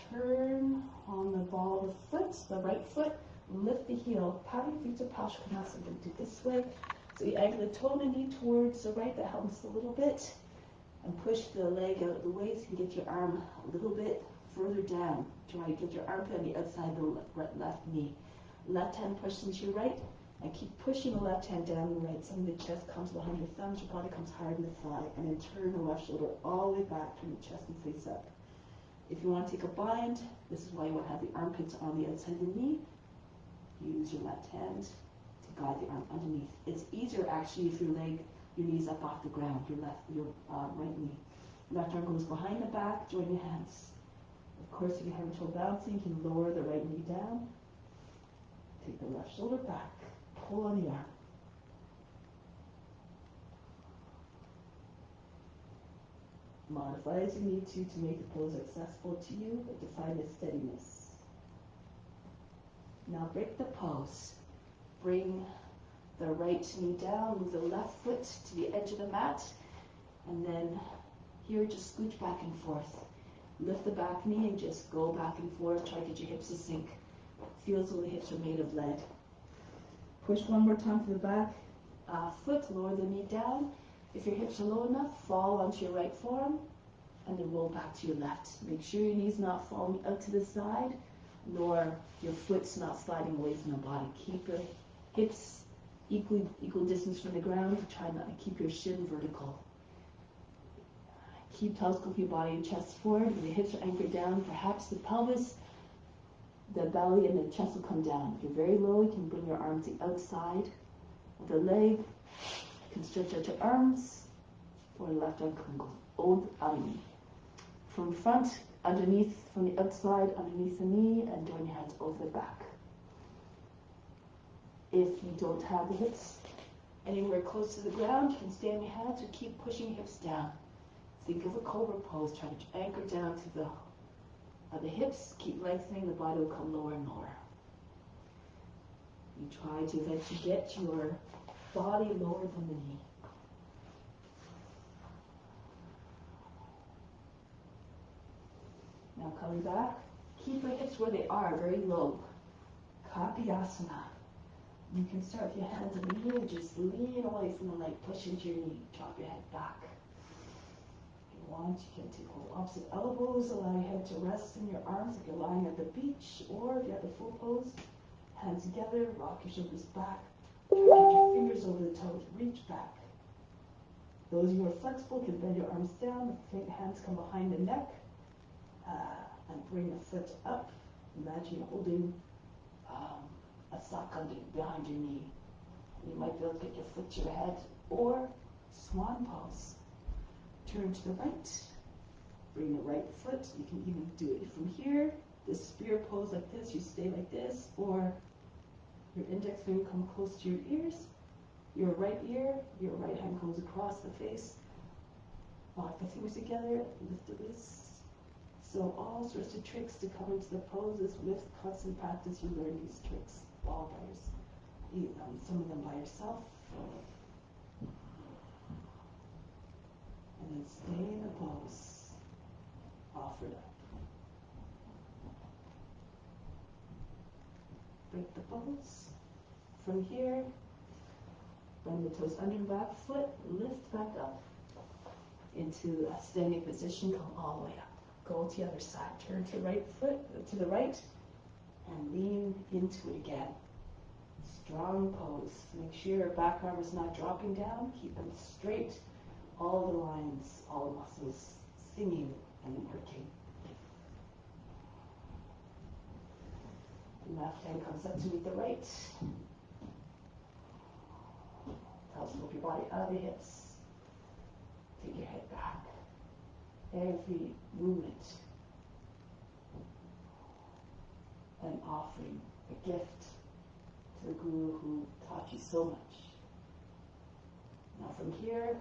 turn on the ball of the foot, the right foot, lift the heel, paddle your feet to Paschimottanasana. I'm going to do it this way. So you angle the toe and the knee towards the right, that helps a little bit. And push the leg out of the way so you can get your arm a little bit further down. Try to get your armpit on the outside of the left knee. Left hand pushes into your right, and keep pushing the left hand down the right. Some of the chest comes behind your thumbs, your body comes higher than the thigh, and then turn the left shoulder all the way back, turn the chest and face up. If you want to take a bind, this is why you want to have the armpits on the outside of the knee. Use your left hand to guide the arm underneath. It's easier actually if your knee's up off the ground, your right knee. Left arm goes behind the back, join your hands. Of course, if you have trouble balancing, you can lower the right knee down. Take the left shoulder back, pull on the arm. Modify as you need to make the pose accessible to you, but to find the steadiness. Now break the pose. Bring the right knee down, move the left foot to the edge of the mat, and then here just scooch back and forth. Lift the back knee and just go back and forth. Try to get your hips to sink. Feels as though the hips are made of lead. Push one more time to the back foot, lower the knee down. If your hips are low enough, fall onto your right forearm and then roll back to your left. Make sure your knee's not falling out to the side, nor your foot's not sliding away from the body. Keep your hips equal distance from the ground. Try not to keep your shin vertical. Keep telescope your body and chest forward. When the hips are anchored down, perhaps the pelvis, the belly, and the chest will come down. If you're very low, you can bring your arms to the outside of the leg. You can stretch out your arms, or the left arm can go over from front, underneath, from the outside, underneath the knee, and join your hands over the back. If you don't have the hips anywhere close to the ground, you can stay on your hands or keep pushing hips down. Think of a cobra pose. Try to anchor down to the hips. Keep lengthening. The body will come lower and lower. You try to eventually get your body lower than the knee. Now coming back, keep your hips where they are, very low. Kapiyasana. You can start with your hands in the knee and just lean away from the leg. Push into your knee. Drop your head back. If you want, you can take hold opposite elbows. Allow your head to rest in your arms if you're lying at the beach, or if you have the full pose, hands together, rock your shoulders back. Try to get your fingers over the toes. Reach back. Those of you who are flexible can bend your arms down. The hands come behind the neck. And bring the foot up. Imagine you're holding a sock behind your knee. You might be able to get your foot to your head, or swan pose. Turn to the right. Bring the right foot. You can even do it from here. The spear pose like this. You stay like this, or your index finger come close to your ears. Your right ear, your right hand goes across the face. Lock the fingers together. Lift the wrists. So all sorts of tricks to come into the poses. With constant practice, you learn these tricks all by yourself. Some of them by yourself. And then stay in the pose. Offer it up. Break the pose. From here, bend the toes under the back foot. Lift back up into a standing position. Come all the way up. Go to the other side. Turn to the right, and lean into it again. Strong pose. Make sure your back arm is not dropping down. Keep them straight. All the lines, all the muscles singing and working. Left hand comes up to meet the right. Telescope your body out of the hips. Take your head back. Every movement an offering, a gift to the Guru who taught you so much. Now from here,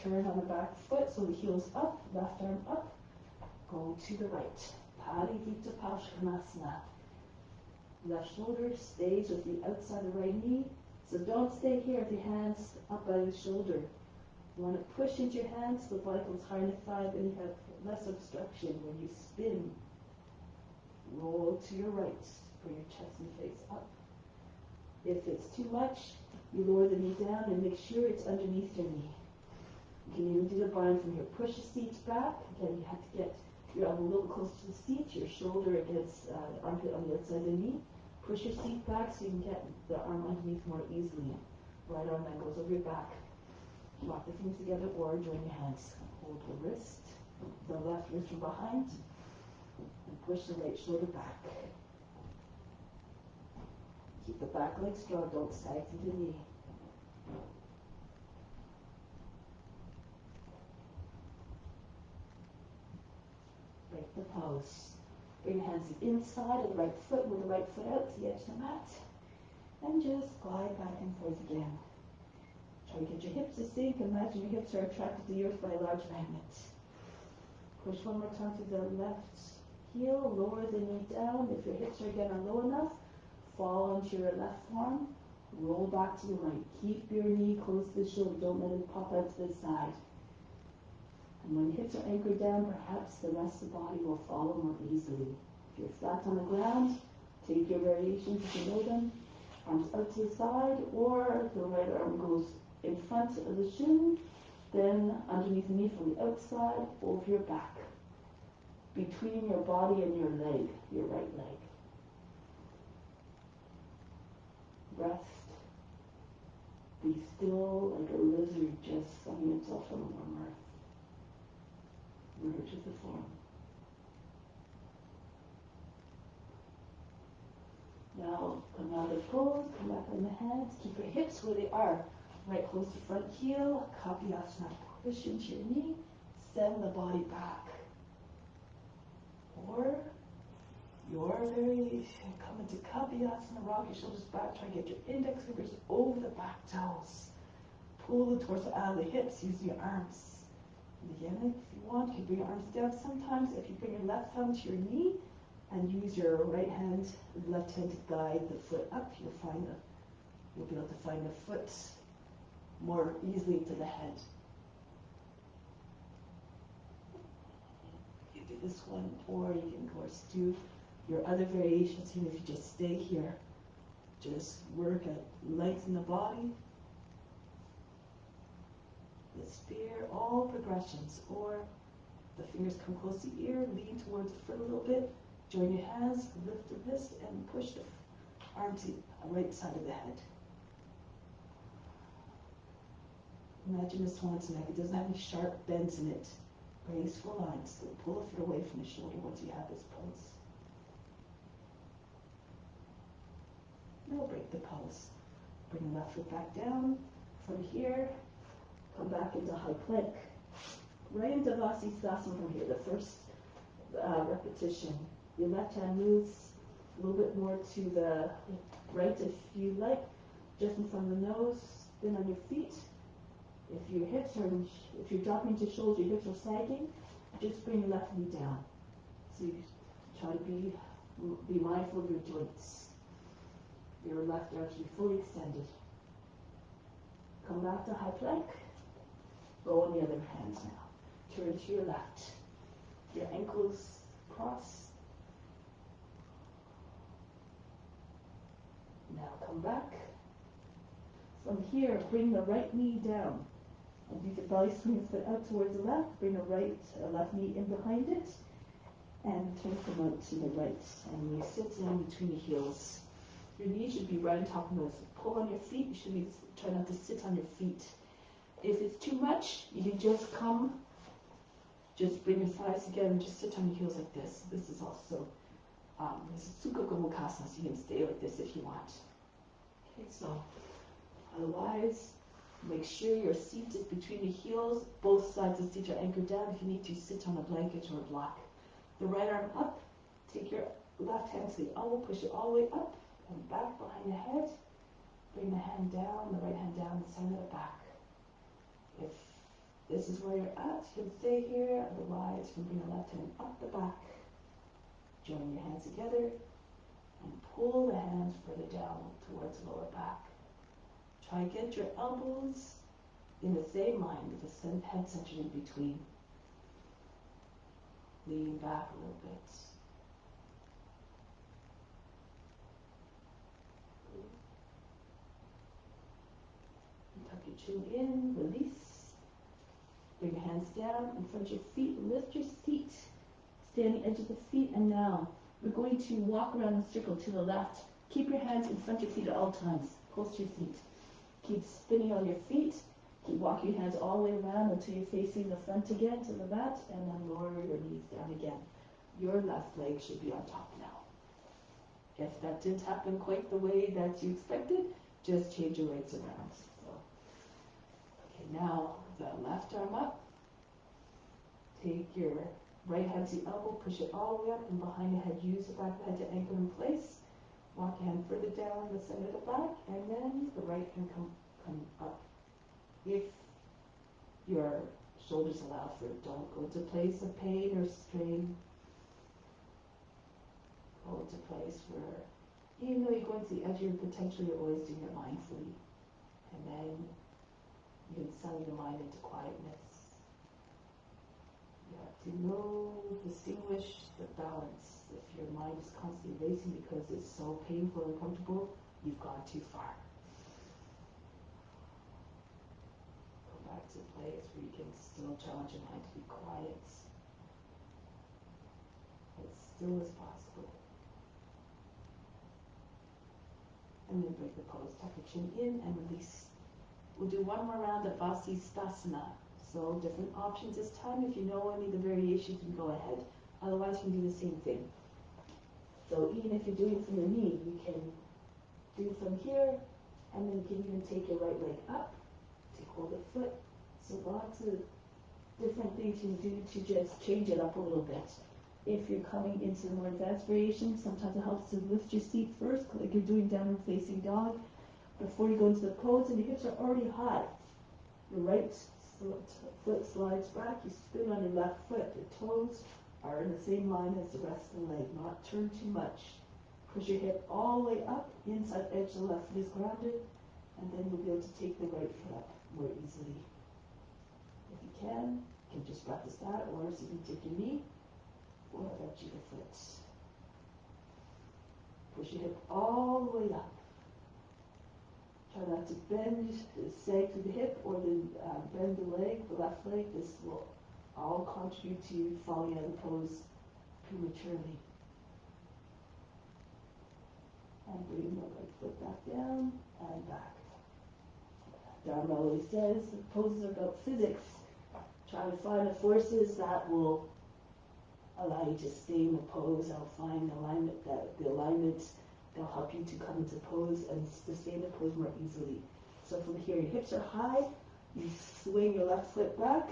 turn on the back foot so the heel's up, left arm up, go to the right. Parivita Parsvanasana. Left shoulder stays with the outside of the right knee, so don't stay here with your hands up by the shoulder. You want to push into your hands so the body comes higher in the thigh, then you have less obstruction. When you spin, roll to your right, bring your chest and face up. If it's too much, you lower the knee down and make sure it's underneath your knee. You can even do the bind from here. Push the seat back. Again, you have to get your elbow a little close to the seat, your shoulder against the armpit on the outside of the knee. Push your seat back so you can get the arm underneath more easily. Right arm then goes over your back. Lock the fingers together or join your hands. Hold the wrist, the left wrist from behind, and push the right shoulder back. Keep the back leg strong, don't sag to the knee. Break the pose. Bring your hands to the inside of the right foot, move the right foot out to the edge of the mat, and just glide back and forth again. Try to get your hips to sink. Imagine your hips are attracted to the earth by a large magnet. Push one more time to the left heel, lower the knee down. If your hips are again low enough, fall onto your left arm, roll back to the right. Keep your knee close to the shoulder, don't let it pop out to the side. And when hips are anchored down, perhaps the rest of the body will follow more easily. If you're flat on the ground, take your variations if you know them. arms out to the side, or the right arm goes in front of the shin, then underneath the knee from the outside, over your back, between your body and your leg, your right leg. Rest. Be still like a lizard just sunning itself on the warm earth. Merge with the form. Now, come out of the pose, come back on the hands, keep your hips where they are. Right close to front heel, Kapiyasana. Push into your knee, send the body back. Or, your variation, come into Kapiyasana, rock your shoulders back, try to get your index fingers over the back toes. Pull the torso out of the hips using your arms. And again, if you want, you can bring your arms down. Sometimes, if you bring your left thumb to your knee, and use your right hand, left hand to guide the foot up, you'll be able to find the foot more easily to the head. You do this one, or you can of course do your other variations. Even if you just stay here, just work at lengthening the body, the spear, all progressions. Or the fingers come close to the ear, lean towards the foot a little bit. Join your hands, lift the wrist, and push the arm to the right side of the head. Imagine a swan's neck. It doesn't have any sharp bends in it. Graceful lines. So pull the foot away from the shoulder once you have this pose. Now break the pose. Bring the left foot back down. From here, come back into high plank. Right into Vasisthasana from here, the first repetition. Your left hand moves a little bit more to the right if you like, just in front of the nose, then on your feet. If your hips are, if you're dropping to shoulders, your hips are sagging, just bring your left knee down. So you try to be mindful of your joints. Your left arm should be fully extended. Come back to high plank. Go on the other hands now. Turn to your left. Your ankles cross. Now come back. From here, bring the right knee down. And use your belly swing the foot out towards the left. Bring the left knee in behind it. And turn from out to the right. And you sit in between the heels. Your knee should be right on top of those. Pull on your feet. You should try not to sit on your feet. If it's too much, you can just bring your thighs together and just sit on your heels like this. This is also, this is Sukha Gomukhasana, so you can stay like this if you want. Okay, so otherwise, make sure your seat is between the heels. Both sides of the seat are anchored down. If you need to, sit on a blanket or a block. The right arm up. Take your left hand to the elbow, push it all the way up and back behind the head. Bring the hand down, the right hand down, the center of the back. If this is where you're at, you can stay here. Otherwise, you can bring the left hand up the back. Join your hands together and pull the hands further down towards the lower back. Try to get your elbows in the same line with the head centered in between. Lean back a little bit. Tuck your chin in, release. Bring your hands down in front of your feet. Lift your feet. Stay on the edge of the feet. And now we're going to walk around in a circle to the left. Keep your hands in front of your feet at all times. Close to your feet. Keep spinning on your feet. Keep walking your hands all the way around until you're facing the front again to the mat. And then lower your knees down again. Your left leg should be on top now. If that didn't happen quite the way that you expected, just change your legs around. So, okay, now the left arm up. Take your right hand to the elbow, push it all the way up and behind the head. Use the back of the head to anchor in place. Walk your hand further down the center of the back, and then the right hand come up. If your shoulders allow for it, don't go to a place of pain or strain. Go to a place where, even though you're going to the edge, you're potentially always doing it mindfully. And then you can settle your mind into quietness. You have to distinguish the balance. If your mind is constantly racing because it's so painful and uncomfortable, you've gone too far. Go back to a place where you can still challenge your mind to be quiet, as still as possible. And then break the pose. Tuck your chin in and release. We'll do one more round of Vasisthasana. So different options this time. If you know any of the variations, you can go ahead. Otherwise, you can do the same thing. So even if you're doing from your knee, you can do from here, and then you can even take your right leg up, take hold of the foot. So lots of different things you can do to just change it up a little bit. If you're coming into the more advanced variation, sometimes it helps to lift your seat first, like you're doing downward facing dog, before you go into the pose, and your hips are already high. Your right foot slides back, you spin on your left foot. The toes are in the same line as the rest of the leg, not turn too much. Push your hip all the way up, inside edge of the left foot is grounded, and then you'll be able to take the right foot up more easily. If you can just practice that, or so you can take your knee, or edge of the foot. Push your hip all the way up. Try not to bend, sag through the hip, or then bend the leg, the left leg. This will all contribute to you falling out of the pose prematurely. And bring the right foot back down and back. Dharma always says the poses are about physics. Try to find the forces that will allow you to stay in the pose. I'll find the alignment that'll help you to come into pose and sustain the pose more easily. So from here, your hips are high. You swing your left foot back.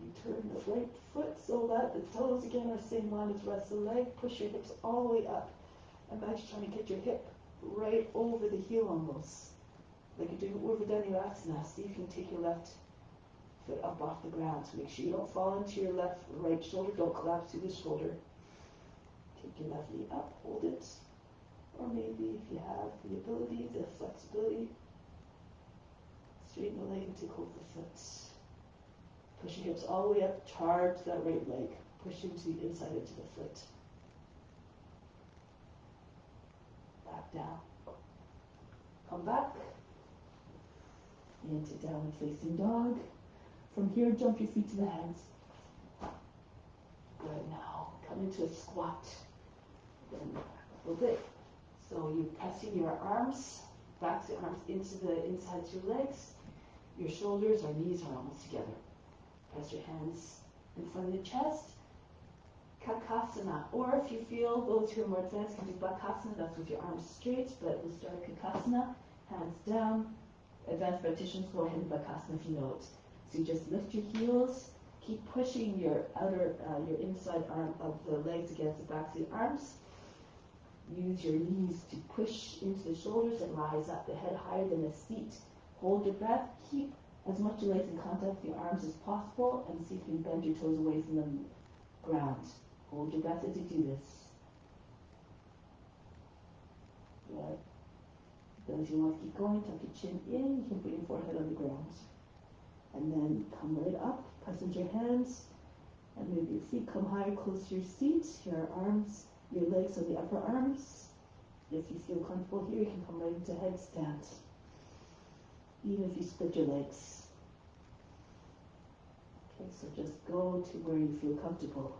You turn the right foot so that the toes again are same line as the rest of the leg. Push your hips all the way up. Imagine trying to get your hip right over the heel almost. Like you're doing Urdhva See if you can take your left foot up off the ground. So make sure you don't fall into your right shoulder. Don't collapse through the shoulder. Take your left knee up, hold it. Or maybe if you have the ability, the flexibility, straighten the leg and take hold of the foot. Push your hips all the way up, charge that right leg. Push into the inside edge of the foot. Back down. Come back into downward facing dog. From here, jump your feet to the hands. Good. Now come into a squat. Then back a little bit. So you're pressing your arms, backs of your arms into the insides of your legs. Your shoulders or knees are almost together. Press your hands in front of the chest. Kakasana, or if you feel, those who are more advanced can do Bakasana, that's with your arms straight, but we'll start Kakasana, hands down. Advanced practitioners, go ahead and Bakasana if you know it. So you just lift your heels, keep pushing your your inside arm of the legs against the backs of your arms. Use your knees to push into the shoulders and rise up, the head higher than the seat. Hold your breath, keep as much your legs in contact with your arms as possible, and see if you can bend your toes away from the ground. Hold your breath as you do this. Good. Those who want to keep going, tuck your chin in, you can put your forehead on the ground. And then come right up, press into your hands, and maybe your feet come higher, close to your seat, your arms, your legs on the upper arms. If you feel comfortable here, you can come right into headstand. Even if you split your legs. Okay, so just go to where you feel comfortable.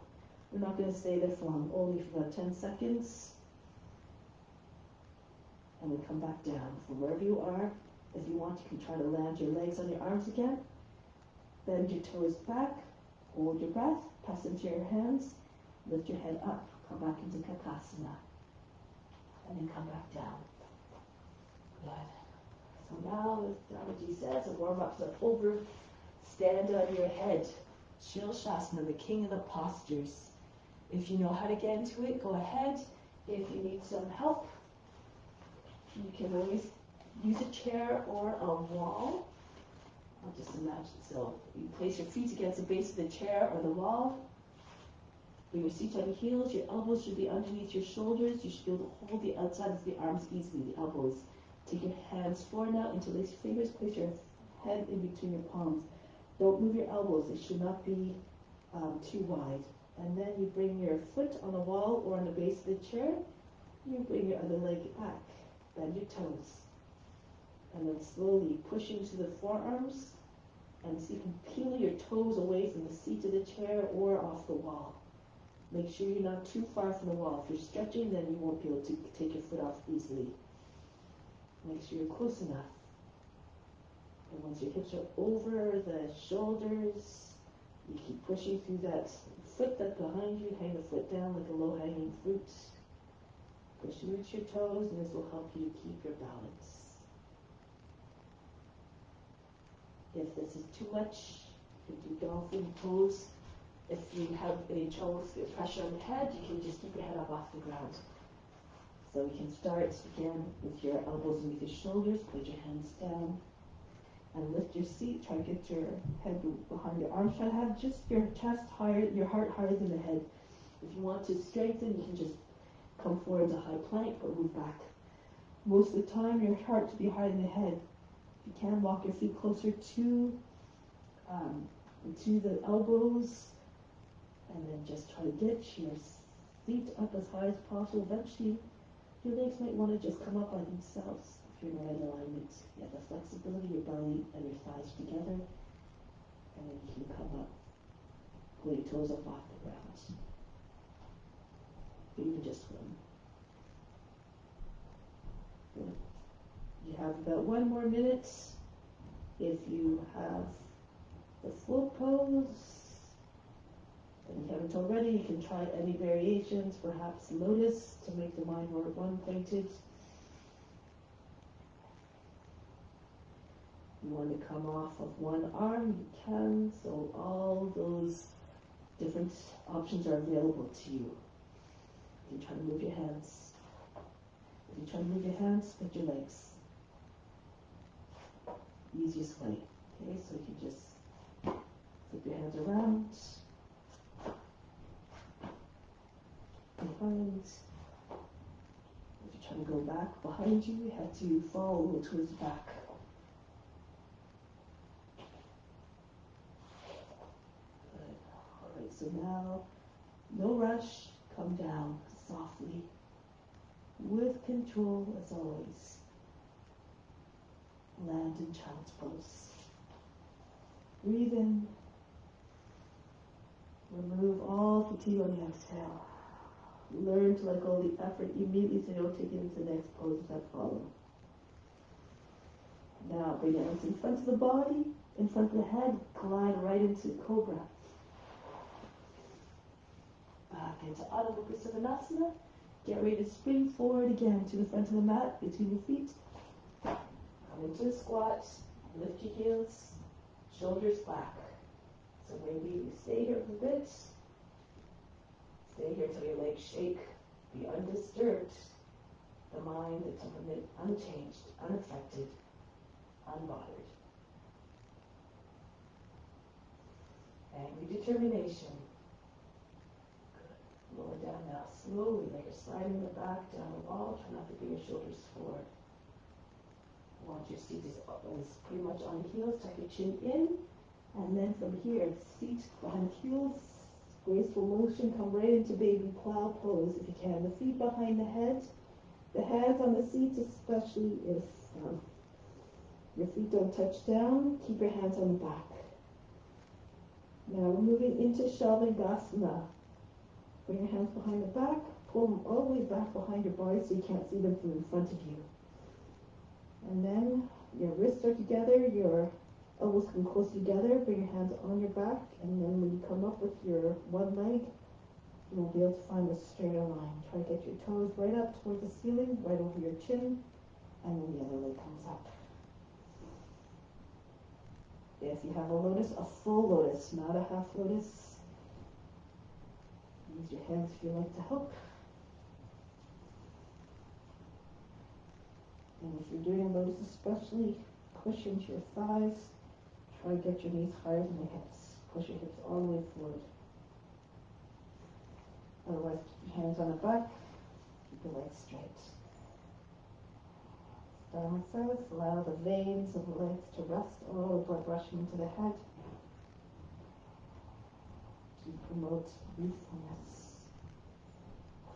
We're not going to stay there for long, only for about 10 seconds. And we come back down from wherever you are. If you want, you can try to land your legs on your arms again. Bend your toes back. Hold your breath. Press into your hands. Lift your head up. Come back into Kakasana. And then come back down. Good. So now, as Dharmaji says, the warm-ups are over. Stand on your head. Shilshasana, the king of the postures. If you know how to get into it, go ahead. If you need some help, you can always use a chair or a wall. I'll just imagine. So you place your feet against the base of the chair or the wall. Bring your seat on your heels. Your elbows should be underneath your shoulders. You should be able to hold the outside of the arms easily, the elbows. Take your hands forward now, interlace your fingers. Place your head in between your palms. Don't move your elbows. They should not be too wide. And then you bring your foot on the wall or on the base of the chair. You bring your other leg back. Bend your toes. And then slowly push into the forearms. And see if you can peel your toes away from the seat of the chair or off the wall. Make sure you're not too far from the wall. If you're stretching, then you won't be able to take your foot off easily. Make sure you're close enough. And once your hips are over the shoulders, you keep pushing through that foot that's behind you. Hang the foot down like a low-hanging fruit. Push through your toes, and this will help you keep your balance. If this is too much, you can do dolphin pose. If you have any trouble with pressure on the head, you can just keep your head up off the ground. So we can start again with your elbows underneath your shoulders, put your hands down, and lift your seat. Try to get your head behind your arms. Try to have just your chest higher, your heart higher than the head. If you want to strengthen, you can just come forward to high plank or move back. Most of the time, your heart should be higher than the head. If you can, walk your feet closer to the elbows, and then just try to get your feet up as high as possible. Eventually, your legs might want to just come up by themselves if you're in the right alignment. You have the flexibility, your belly and your thighs together, and then you can come up, pull your toes up off the ground. Even just one. Good. You have about 1 more minute. If you have the full pose, and you haven't already, you can try any variations, perhaps lotus to make the mind more one-pointed. You want to come off of one arm, you can, so all those different options are available to you. You can try to move your hands. If you try to move your hands, split your legs. Easiest way. Okay, so you can just flip your hands around. Behind. If you're trying to go back behind you, you have to fall a little towards the back. Good. Alright, so now, no rush, come down softly, with control as always. Land in child's pose. Breathe in. Remove all fatigue on the exhale. Learn to let go of the effort immediately so you don't take it into the next poses that follow. Now bring your hands in front of the body, in front of the head, glide right into Cobra. Back into Adho Mukha Savasana. Get ready to spring forward again to the front of the mat, between your feet. Come into a squat, lift your heels, shoulders back. So maybe you stay here for a bit. Stay here till your legs shake. Be undisturbed. The mind, the temperament, unchanged, unaffected, unbothered. And with determination. Good. Lower down now slowly, like you're sliding the back down the wall. Try not to bring your shoulders forward. Once your seat is pretty much on the heels, tuck your chin in. And then from here, feet behind heels, graceful motion, come right into baby plow pose if you can. The feet behind the head, the hands on the seats, especially if your feet don't touch down, keep your hands on the back. Now we're moving into Shalabhagasana. Bring your hands behind the back, pull them all the way back behind your body so you can't see them from in front of you. And then your wrists are together, your elbows come close together, bring your hands on your back, and then when you come up with your one leg, you will be able to find a straighter line. Try to get your toes right up towards the ceiling, right over your chin, and then the other leg comes up. If you have a lotus, a full lotus, not a half lotus. Use your hands if you like to help. And if you're doing a lotus especially, push into your thighs. Try to get your knees higher than your hips. Push your hips all the way forward. Otherwise, keep your hands on the back. Keep your legs straight. Dharma says, allow the veins of the legs to rest, all the blood rushing into the head to promote youthfulness.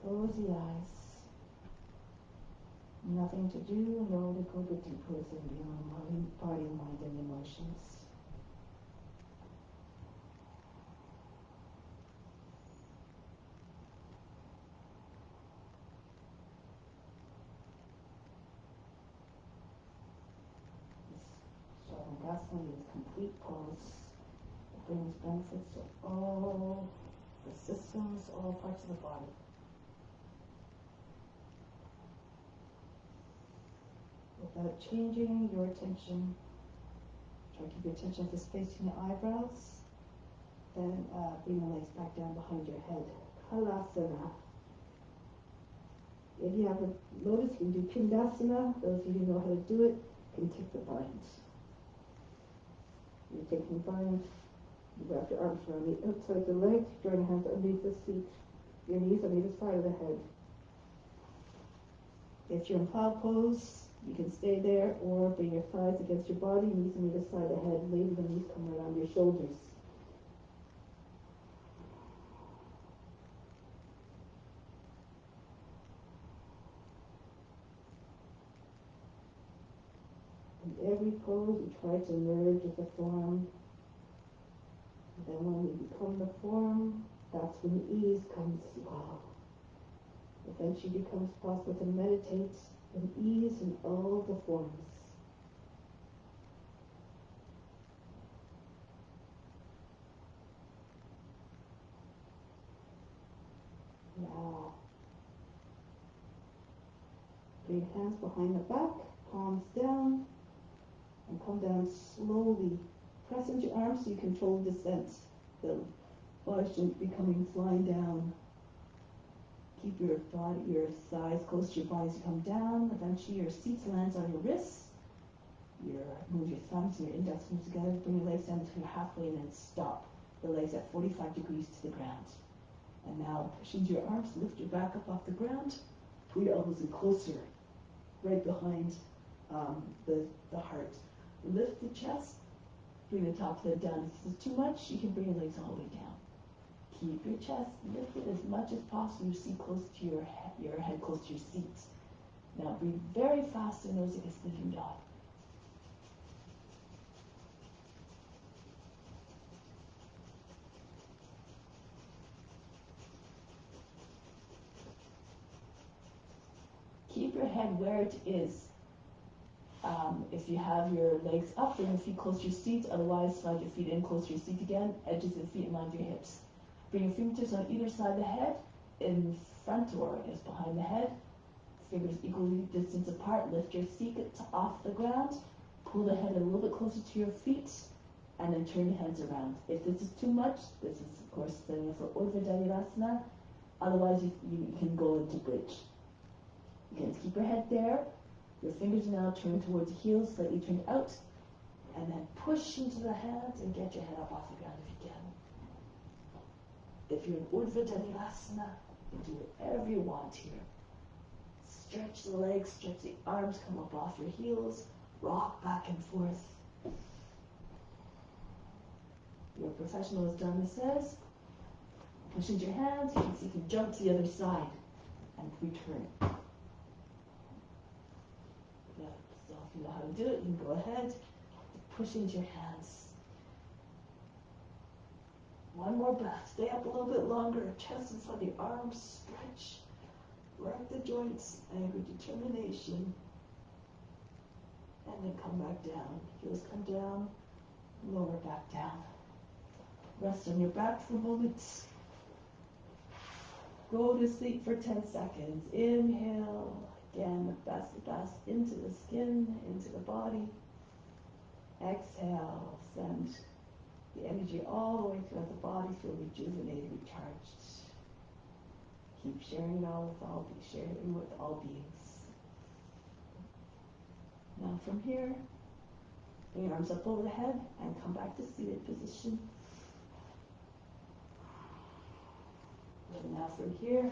Close the eyes. Nothing to do in order to go deeper within beyond body, mind, and emotions. Shavasana means complete pause. It brings benefits to all the systems, all parts of the body. Without changing your attention, try to keep your attention at the space in your eyebrows. Then bring the legs back down behind your head. Halasana. If you have a lotus, you can do Pindasana. Those of you who know how to do it can take the bind. You take the bind, you wrap your arms around the outside of the legs, join your hands underneath the feet, your knees on either side of the head. If you're in plow pose, you can stay there or bring your thighs against your body, knees on either side of the head, maybe the knees come around your shoulders. In every pose, you try to merge with the form. And then when you become the form, that's when ease comes. Wow. Eventually it becomes possible to meditate in ease in all the forms. Now, bring your hands behind the back, palms down, and come down slowly. Press into your arms so you control the descent. The body shouldn't be coming flying down. Keep your body, your thighs close to your body as you come down. Eventually your seat lands on your wrists. Move your thumbs and your index fingers together. Bring your legs down until you're halfway and then stop. The legs at 45 degrees to the ground. And now push into your arms, lift your back up off the ground. Pull your elbows in closer, right behind the heart. Lift the chest. Bring the top head down. If this is too much, you can bring your legs all the way down. Keep your chest lifted as much as possible. Your seat close to your head close to your seat. Now breathe very fast in nose like a sleeping dog. Keep your head where it is. If you have your legs up, bring your feet close to your seat. Otherwise, slide your feet in close to your seat again. Edges of the feet in line with your hips. Bring your fingertips on either side of the head, in front or I guess behind the head. Fingers equally distance apart. Lift your seat off the ground. Pull the head a little bit closer to your feet, and then turn your hands around. If this is too much, this is of course setting up for Urdhva Dhanurasana. Otherwise, you can go into bridge. You can keep your head there. Your fingers now turn towards the heels, slightly turned out, and then push into the hands and get your head up off the ground if you can. If you're in Urdhva Dhanurasana, you can do whatever you want here. Stretch the legs, stretch the arms, come up off your heels, rock back and forth. You're a professional, as Dharma says. Push into your hands, you can see you can jump to the other side and return. So if you know how to do it, you can go ahead, push into your hands. One more breath, stay up a little bit longer, chest in front of the arms, stretch, work the joints, angry determination, and then come back down. Heels come down, lower back down. Rest on your back for a moment. Go to sleep for 10 seconds. Inhale. Again, the best into the skin, into the body. Exhale. Send the energy all the way throughout the body. Feel rejuvenated, recharged. Keep sharing it all with all beings. Now from here, bring your arms up over the head and come back to seated position. And now from here,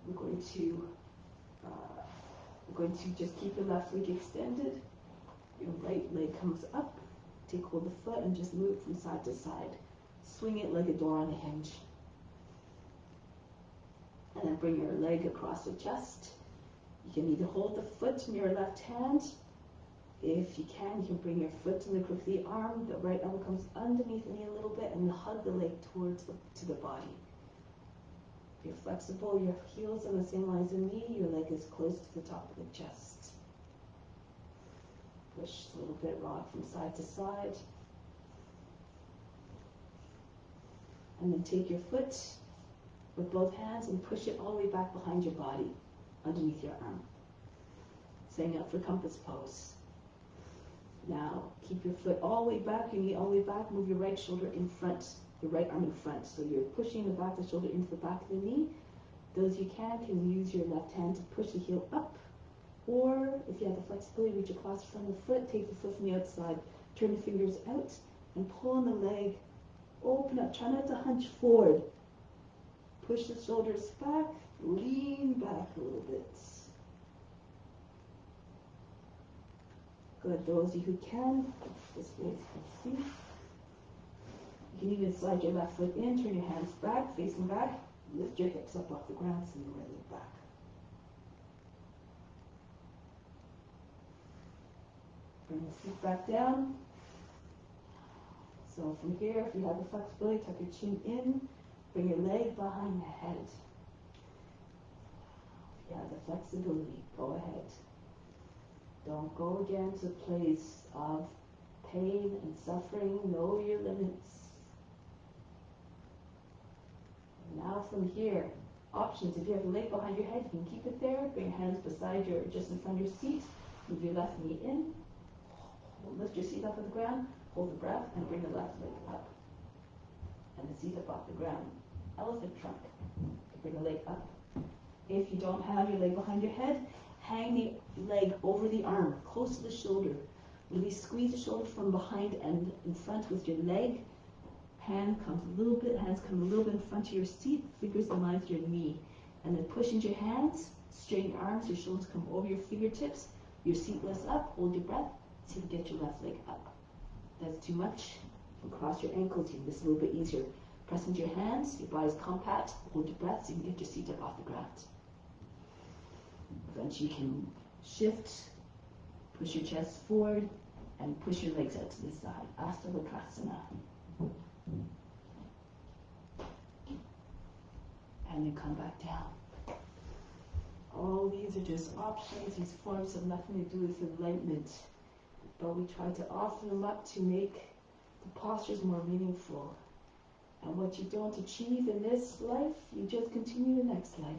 we're going to just keep your left leg extended. Your right leg comes up. Take hold of the foot and just move from side to side. Swing it like a door on a hinge. And then bring your leg across your chest. You can either hold the foot in your left hand. If you can bring your foot to the crook of the arm. The right arm comes underneath the knee a little bit and hug the leg towards to the body. If you're flexible, your heel's on the same line as the knee, your leg is close to the top of the chest. Push a little bit, rock from side to side. And then take your foot with both hands and push it all the way back behind your body, underneath your arm. Setting up for compass pose. Now, keep your foot all the way back, your knee all the way back, move your right shoulder in front, your right arm in front. So you're pushing the back of the shoulder into the back of the knee. Those you can use your left hand to push the heel up. Or, if you have the flexibility, reach across the front of the foot, take the foot from the outside, turn the fingers out, and pull on the leg, open up, try not to hunch forward. Push the shoulders back, lean back a little bit. Good, those of you who can, this way you can see. You can even slide your left foot in, turn your hands back, facing back, lift your hips up off the ground, send your right leg back. Bring the feet back down. So from here, if you have the flexibility, tuck your chin in, bring your leg behind the head. If you have the flexibility, go ahead. Don't go again to a place of pain and suffering. Know your limits. And now from here, options. If you have the leg behind your head, you can keep it there. Bring your hands beside your, just in front of your seat. Move your left knee in. Lift your seat up on the ground. Hold the breath and bring the left leg up. And the seat up off the ground. Elephant trunk. Bring the leg up. If you don't have your leg behind your head, hang the leg over the arm, close to the shoulder. Really squeeze the shoulder from behind and in front with your leg. Hands come a little bit in front of your seat, fingers in line with your knee. And then push into your hands, straighten your arms, your shoulders come over your fingertips, your seat lifts up, hold your breath, see if you get your left leg up. If that's too much, you can cross your ankles, you can this a little bit easier. Press into your hands, your body's compact, hold your breath so you can get your seat up off the ground. Eventually you can shift, push your chest forward, and push your legs out to the side. Astalakasana. And then come back down. All these are just options. These forms have nothing to do with enlightenment. But we try to offer them up to make the postures more meaningful. And what you don't achieve in this life, you just continue the next life.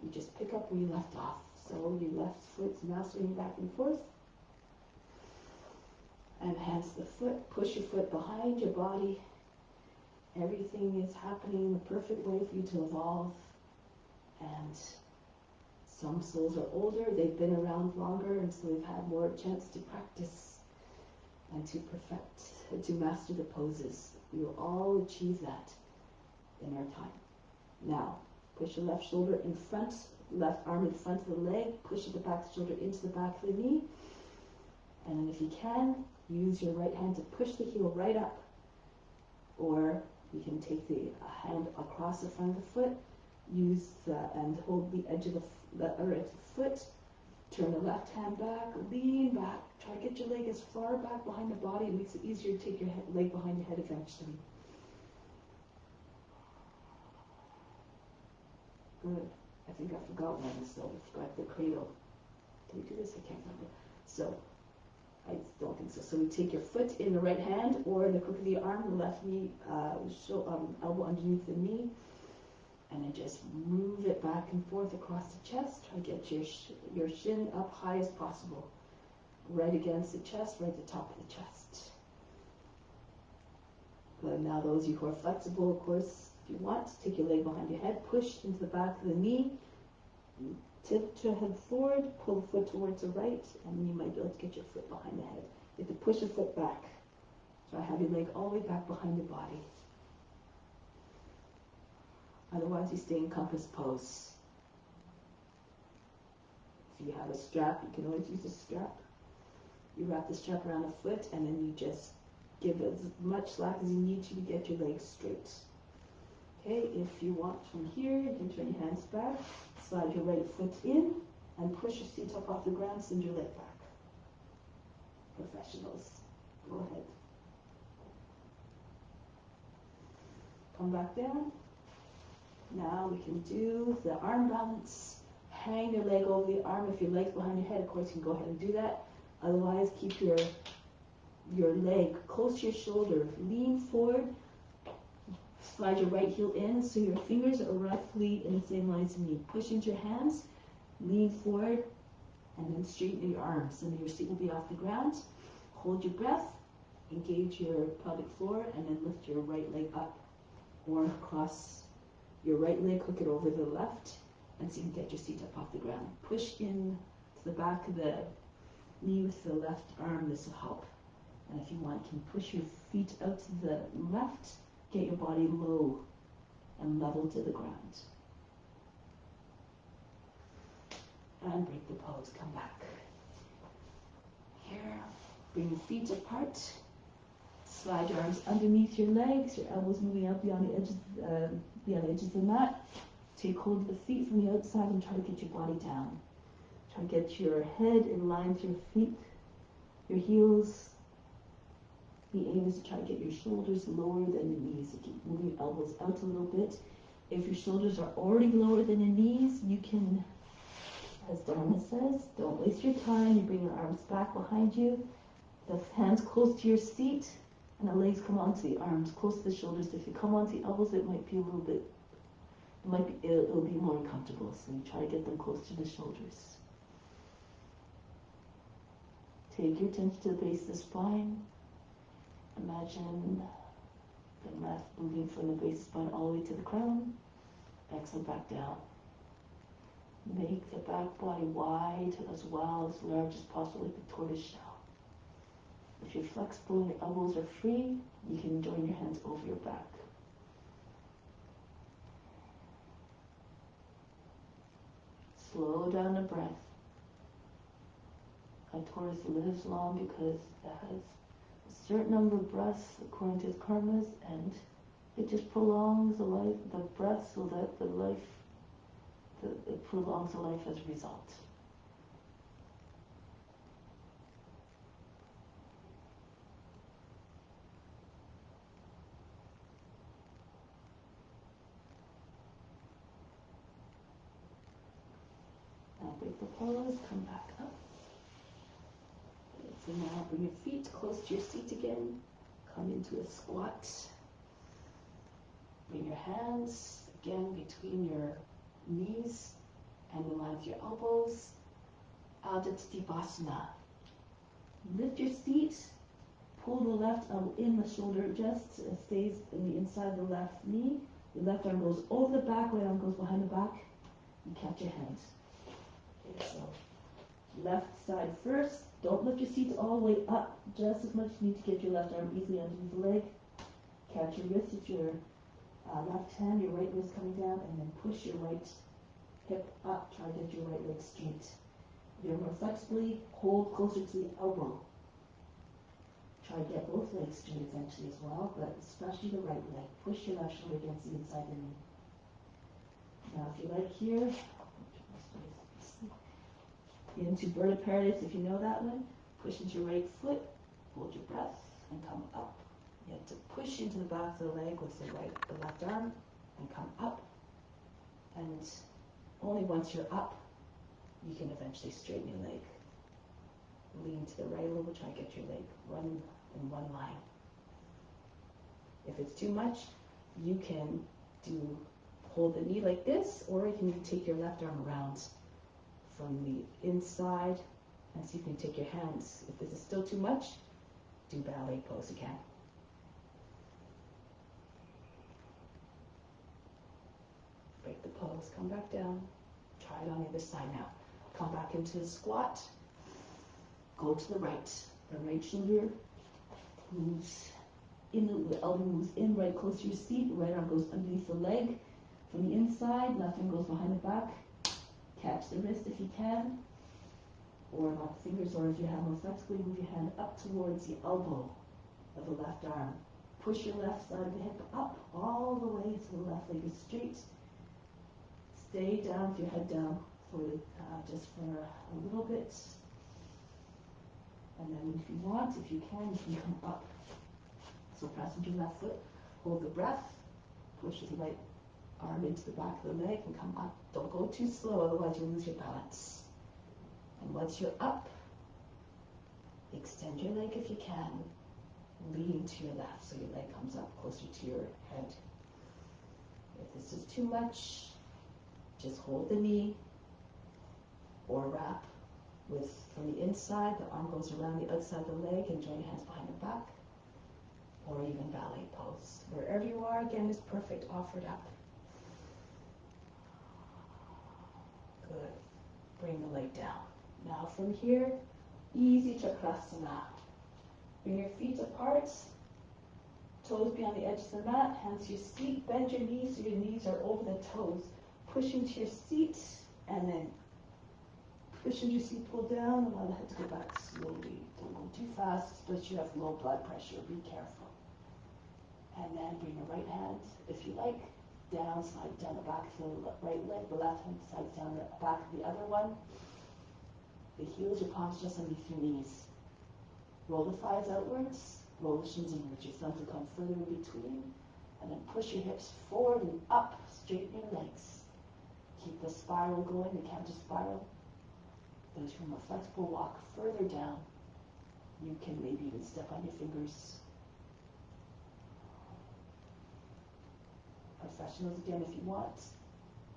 You just pick up where you left off. So your left foot's now swinging back and forth. And hands to the foot. Push your foot behind your body. Everything is happening in the perfect way for you to evolve. And some souls are older. They've been around longer, and so they've had more chance to practice and to perfect and to master the poses. We will all achieve that in our time. Now, push your left shoulder in front, left arm in front of the leg, push the back shoulder into the back of the knee, and then if you can, use your right hand to push the heel right up, or you can take the hand across the front of the foot, and hold the edge of the other edge of the foot, turn the left hand back, lean back, try to get your leg as far back behind the body. It makes it easier to take your leg behind your head eventually. Good. I think I forgot one, so I forgot the cradle. Did we do this? I can't remember. So, I don't think so. So we take your foot in the right hand or the crook of the arm, the left knee, elbow underneath the knee, and then just move it back and forth across the chest. Try to get your shin up high as possible. Right against the chest, right at the top of the chest. Good. Now those of you who are flexible, of course, if you want, take your leg behind your head, push into the back of the knee, tip your head forward, pull the foot towards the right, and then you might be able to get your foot behind the head. You have to push the foot back. So have your leg all the way back behind your body. Otherwise you stay in compass pose. If you have a strap, you can always use a strap. You wrap the strap around the foot and then you just give as much slack as you need to get your legs straight. Okay, if you want from here, you can turn your hands back, slide your right foot in, and push your seat up off the ground, send your leg back. Professionals, go ahead. Come back down. Now we can do the arm balance. Hang your leg over the arm. If your leg's behind your head, of course, you can go ahead and do that. Otherwise, keep your leg close to your shoulder. Lean forward. Slide your right heel in so your fingers are roughly in the same line as me. Push into your hands. Lean forward. And then straighten your arms. And your seat will be off the ground. Hold your breath. Engage your pelvic floor. And then lift your right leg up. Or cross your right leg, hook it over the left, and so you can get your seat up off the ground. Push in to the back of the knee with the left arm. This will help. And if you want, you can push your feet out to the left, get your body low and level to the ground. And break the pose. Come back. Here, bring your feet apart. Slide your arms underneath your legs, your elbows moving out beyond the edges of the mat. Take hold of the feet from the outside and try to get your body down. Try to get your head in line with your feet, your heels. The aim is to try to get your shoulders lower than the knees. You keep moving your elbows out a little bit. If your shoulders are already lower than your knees, you can, as Dharma says, don't waste your time. You bring your arms back behind you, the hands close to your seat, and the legs come onto the arms, close to the shoulders. If you come onto the elbows, it might be a little bit, it'll be more uncomfortable. So you try to get them close to the shoulders. Take your attention to the base of the spine. Imagine the breath moving from the base of the spine all the way to the crown. Exhale back down. Make the back body wide as well, as large as possible, like the tortoise shell. If you're flexible and your elbows are free, you can join your hands over your back. Slow down the breath. A tortoise lives long because it has a certain number of breaths according to its karmas, and it just prolongs the life, the breath, so that it prolongs the life as a result. Break the pose, come back up. So now bring your feet close to your seat again. Come into a squat. Bring your hands again between your knees and in line with your elbows. Adho Uttanasana. Lift your seat. Pull the left elbow in, the shoulder just stays in the inside of the left knee. The left arm goes over the back, right arm goes behind the back. You catch your hands. So left side first. Don't lift your seat all the way up. Just as much as you need to get your left arm easily underneath the leg. Catch your wrist with your left hand, your right wrist coming down, and then push your right hip up. Try to get your right leg straight. If you're more flexibly, hold closer to the elbow. Try to get both legs straight eventually as well, but especially the right leg. Push your left shoulder against the inside of the knee. Now if you like here, into Bird Paradise, if you know that one, push into your right foot, hold your breath, and come up. You have to push into the back of the leg with the left arm, and come up. And only once you're up, you can eventually straighten your leg. Lean to the right a little, try to get your leg run in one line. If it's too much, you can hold the knee like this, or you can take your left arm around from the inside and see if you can take your hands. If this is still too much, do ballet pose again. Break the pose, come back down. Try it on the other side now. Come back into the squat. Go to the right. The right shoulder moves in, the elbow moves in right close to your seat. Right arm goes underneath the leg from the inside. Left arm goes behind the back. Catch the wrist if you can, or lock the fingers, or if you have more flexibly, move your hand up towards the elbow of the left arm. Push your left side of the hip up all the way so the left leg is straight. Stay down with your head down for just for a little bit. And then if you want, if you can come up. So press into your left foot, hold the breath, push the right arm into the back of the leg and come up. Don't go too slow, otherwise you'll lose your balance. And once you're up, extend your leg if you can, lean to your left so your leg comes up closer to your head. If this is too much, just hold the knee or wrap with from the inside, the arm goes around the outside of the leg and join your hands behind your back, or even ballet pose. Wherever you are, again, is perfect, offered up. Good. Bring the leg down. Now from here, easy Chakrasana. Bring your feet apart, toes beyond the edge of the mat, hands to your seat, bend your knees so your knees are over the toes. Push into your seat, and then push into your seat, pull down, allow the head to go back slowly. Don't go too fast, especially if you have low blood pressure, be careful. And then bring your right hand, if you like, down, slide down the back of the right leg, the left hand slides down the back of the other one. The heels, your palms just underneath your knees. Roll the thighs outwards, roll the shins inwards. Your thumbs will come further in between. And then push your hips forward and up, straighten your legs. Keep the spiral going, the counter spiral. Those from a flexible walk further down. You can maybe even step on your fingers. Professionals again, if you want,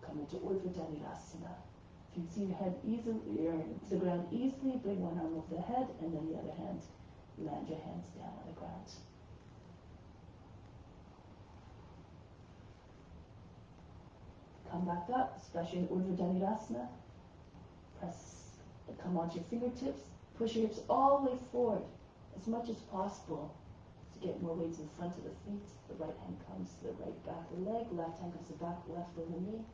come into Urdhva Dhanurasana. If you can see your head easily, to the ground easily, bring one arm over the head, and then the other hand, land your hands down on the ground. Come back up, especially in Urdhva Dhanurasana. Come onto your fingertips, push your hips all the way forward, as much as possible, to get more weight to the front of the feet. The right hand comes to the right back of the leg, left hand comes to the back left of the knee,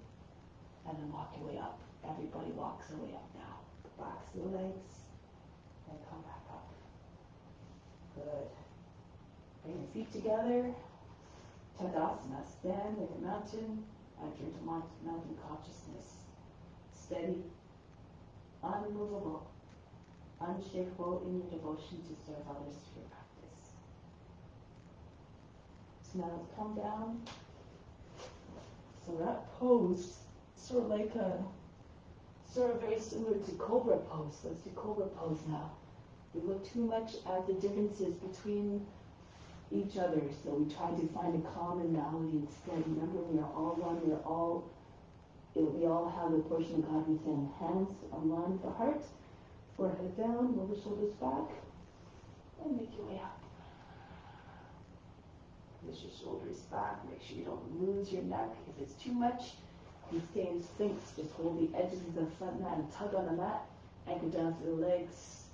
and then walk your way up. Everybody walks their way up now. The backs of the legs, and come back up. Good. Bring your feet together. Tadasana, stand like a mountain, enter into mountain consciousness. Steady, unmovable, unshakable in your devotion to serve others through practice. So now let's come down. So that pose, sort of like very similar to Cobra pose. Let's do Cobra pose now. We look too much at the differences between each other, so we try to find a commonality instead. Remember, we are all one, we all have a portion of God within. Hands on line with the heart, forehead down, roll the shoulders back, and make your way up. Push your shoulders back, make sure you don't lose your neck. If it's too much, you stay in Sphinx. Just hold the edges of the front mat and tug on the mat, anchor down through the legs.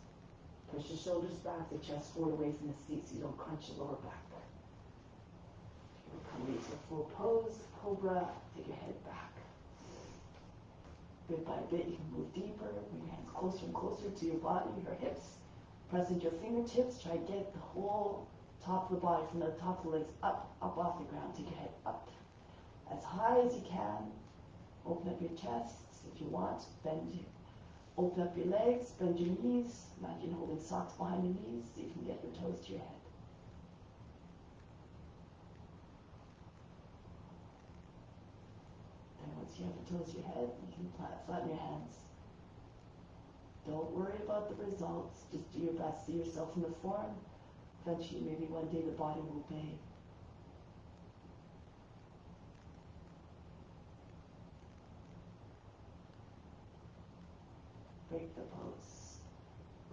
Push your shoulders back, the chest forward away from the seat so you don't crunch your lower back. Come into the full pose, Cobra, take your head back. Bit by bit, you can move deeper, bring your hands closer and closer to your body, your hips. Press into your fingertips, try to get the whole top of the body, from the top of the legs up off the ground. Take your head up as high as you can. Open up your chest if you want. Open up your legs, bend your knees. Imagine holding socks behind your knees so you can get your toes to your head. And once you have your toes to your head, you can flatten your hands. Don't worry about the results. Just do your best. See yourself in the form. Eventually, maybe one day the body will obey. Break the pose.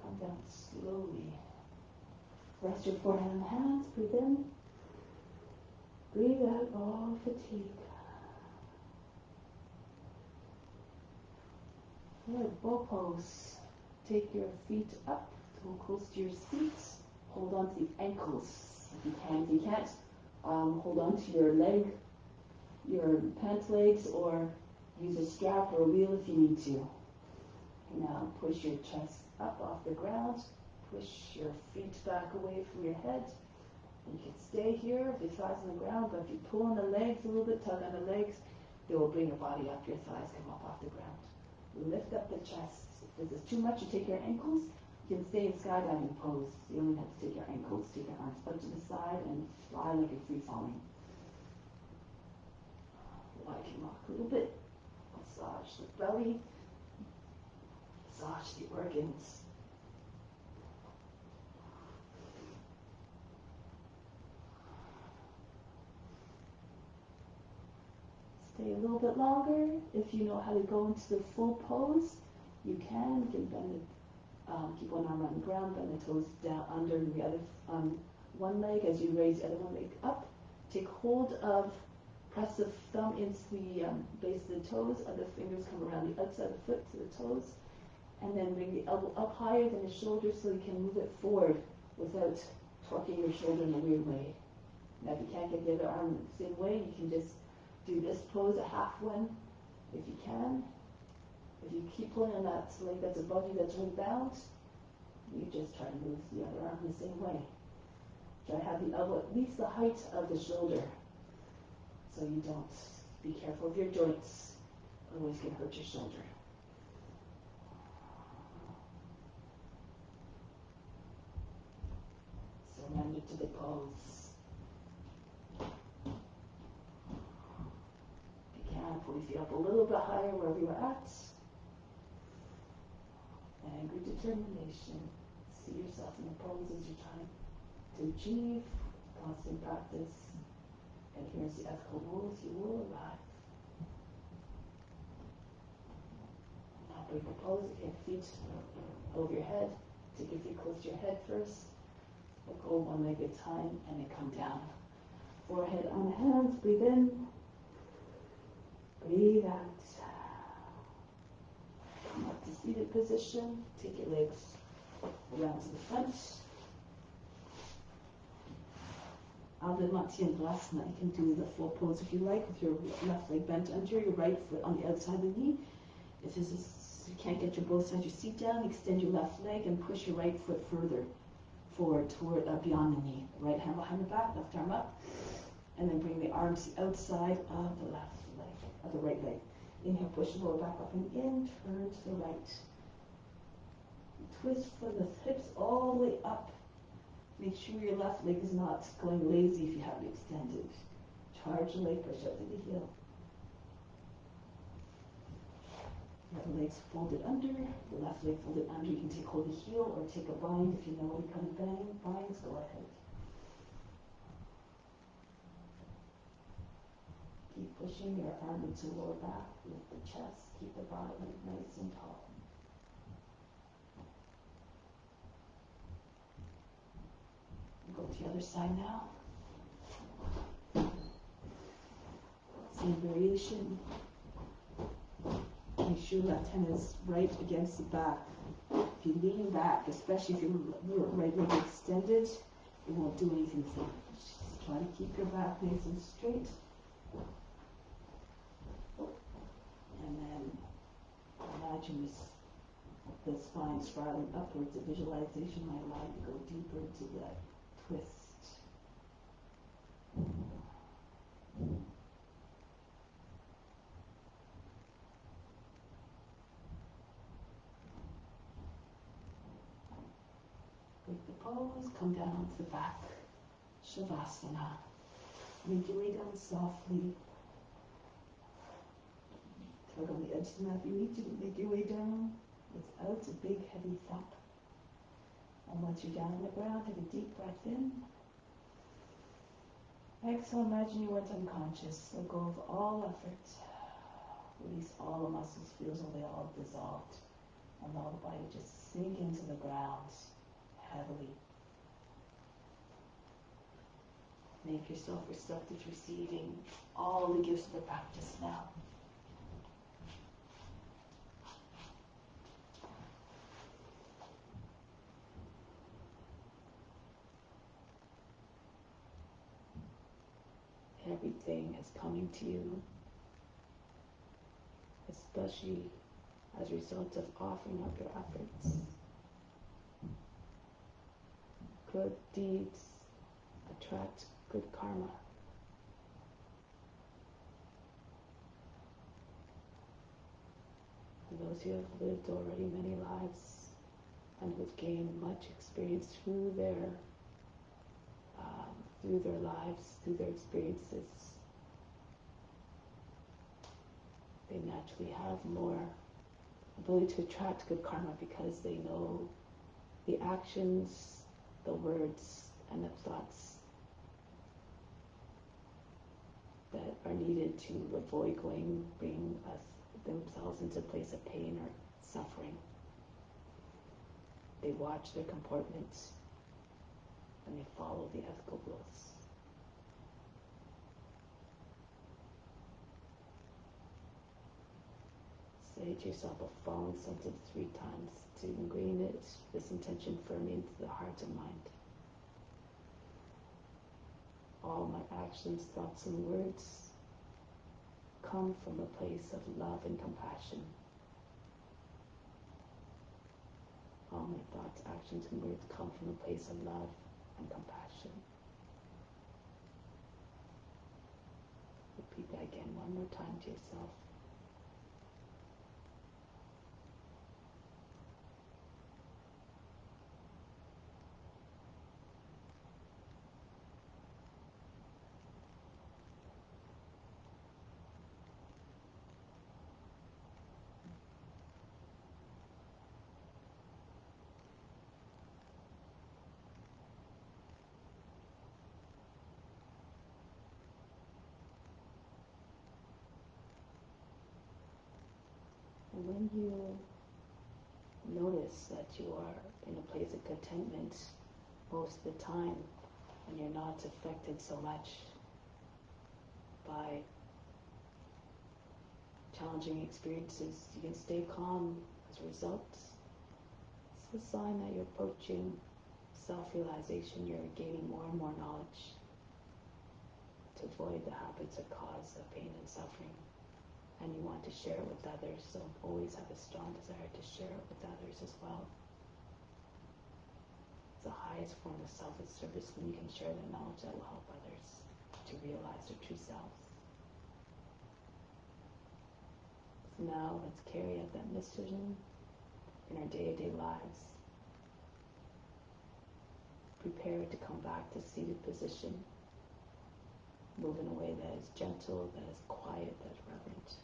Come down slowly. Rest your forehead on the hands. Breathe in. Breathe out all fatigue. Good. Bow pose. Take your feet up. Go close to your seat. Hold on to the ankles if you can. If you can't, hold on to your leg, your pant legs, or use a strap or a wheel if you need to. Now push your chest up off the ground. Push your feet back away from your head. And you can stay here with your thighs on the ground, but if you pull on the legs a little bit, tug on the legs, they will bring your body up, your thighs come up off the ground. Lift up the chest. If this is too much, you take your ankles. You can stay in skydiving pose. You only have to take your ankles, take your arms up to the side, and fly like you're free falling. Widen your rock a little bit. Massage the belly. Massage the organs. Stay a little bit longer. If you know how to go into the full pose, you can. You can bend it. Keep one arm on the ground, bend the toes down under the other one leg as you raise the other one leg up. Take hold of, press the thumb into the base of the toes, other fingers come around the outside of the foot to the toes, and then bring the elbow up higher than the shoulder so you can move it forward without torquing your shoulder in a weird way. Now if you can't get the other arm the same way, you can just do this pose, a half one, if you can. If you keep pulling on that leg that's above you that's really bound, you just try to move the other arm the same way. Try to have the elbow at least the height of the shoulder so you don't. Be careful of your joints, otherwise you can hurt your shoulder. Surrender to the pose. If you can, pull your feet up a little bit higher wherever you're at. Angry determination. See yourself in the poses you're trying to achieve. Constant practice. Adherence to ethical rules, you will arrive. Now break the pose. Get your feet over your head. Take your feet close to your head first. We'll go one leg at a time and then come down. Forehead on the hands. Breathe in. Breathe out. Come up to seated position. Take your legs around to the front. Advanced-Matsyendrasana. You can do the full pose if you like, with your left leg bent under, your right foot on the outside of the knee. If you can't get your both sides of your seat down, extend your left leg and push your right foot further forward toward beyond the knee. Right hand behind the back, left arm up, and then bring the arms to the outside of the left leg, of the right leg. Inhale, push the lower back up and in, turn to the right. Twist from the hips all the way up. Make sure your left leg is not going lazy if you have it extended. Charge the leg, push up to the heel. You have the legs folded under, the left leg folded under. You can take hold of the heel or take a bind if you know what kind of binds, go ahead. Keep pushing your arm into the lower back, lift the chest, keep the body nice and tall. Go to the other side now. Same variation. Make sure left hand is right against the back. If you lean back, especially if your right leg extended, it won't do anything for you. Just try to keep your back nice and straight. And then imagine the spine spiraling upwards. The visualization might allow you to go deeper into that twist. Break the pose, come down onto the back. Shavasana. Make your way down softly. Tug on the edge of the mat if you need to make your way down without a big heavy thump. And once you're down on the ground, take a deep breath in. Exhale, imagine you went unconscious. Let go of all effort. Release all the muscles, feel as though they all dissolved. Allow the body to just sink into the ground heavily. Make yourself receptive to receiving all the gifts of the practice now. Everything is coming to you, especially as a result of offering up your efforts. Good deeds attract good karma. And those who have lived already many lives and who've gained much experience through their lives, through their experiences, they naturally have more ability to attract good karma because they know the actions, the words, and the thoughts that are needed to avoid bringing themselves into a place of pain or suffering. They watch their comportment and they follow the ethical rules. Say to yourself a following sentence 3 times to ingrain this intention firmly into the heart and mind. All my actions, thoughts, and words come from a place of love and compassion. All my thoughts, actions, and words come from a place of love and compassion. Repeat that again one more time to yourself. And when you notice that you are in a place of contentment most of the time, and you're not affected so much by challenging experiences, you can stay calm as a result. It's a sign that you're approaching self-realization, you're gaining more and more knowledge to avoid the habits that cause the pain and suffering. And you want to share it with others, so always have a strong desire to share it with others as well. It's the highest form of selfless service when you can share the knowledge that will help others to realize their true selves. So now let's carry out that mission in our day-to-day lives. Prepare to come back to seated position. Move in a way that is gentle, that is quiet, that is reverent.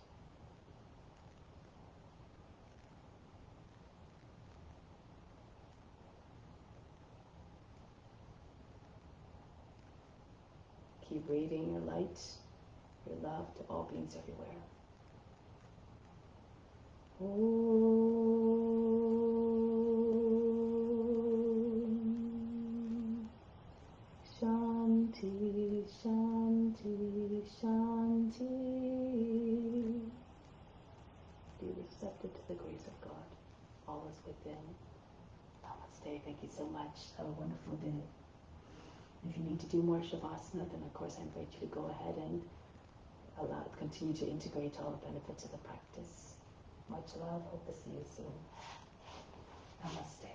Keep radiating your light, your love to all beings everywhere. Om Shanti, Shanti, Shanti. Be receptive to the grace of God. All is within. Namaste. Thank you so much. Have a wonderful day. If you need to do more Shavasana, then of course I invite you to go ahead and continue to integrate all the benefits of the practice. Much love. Hope to see you soon. Namaste.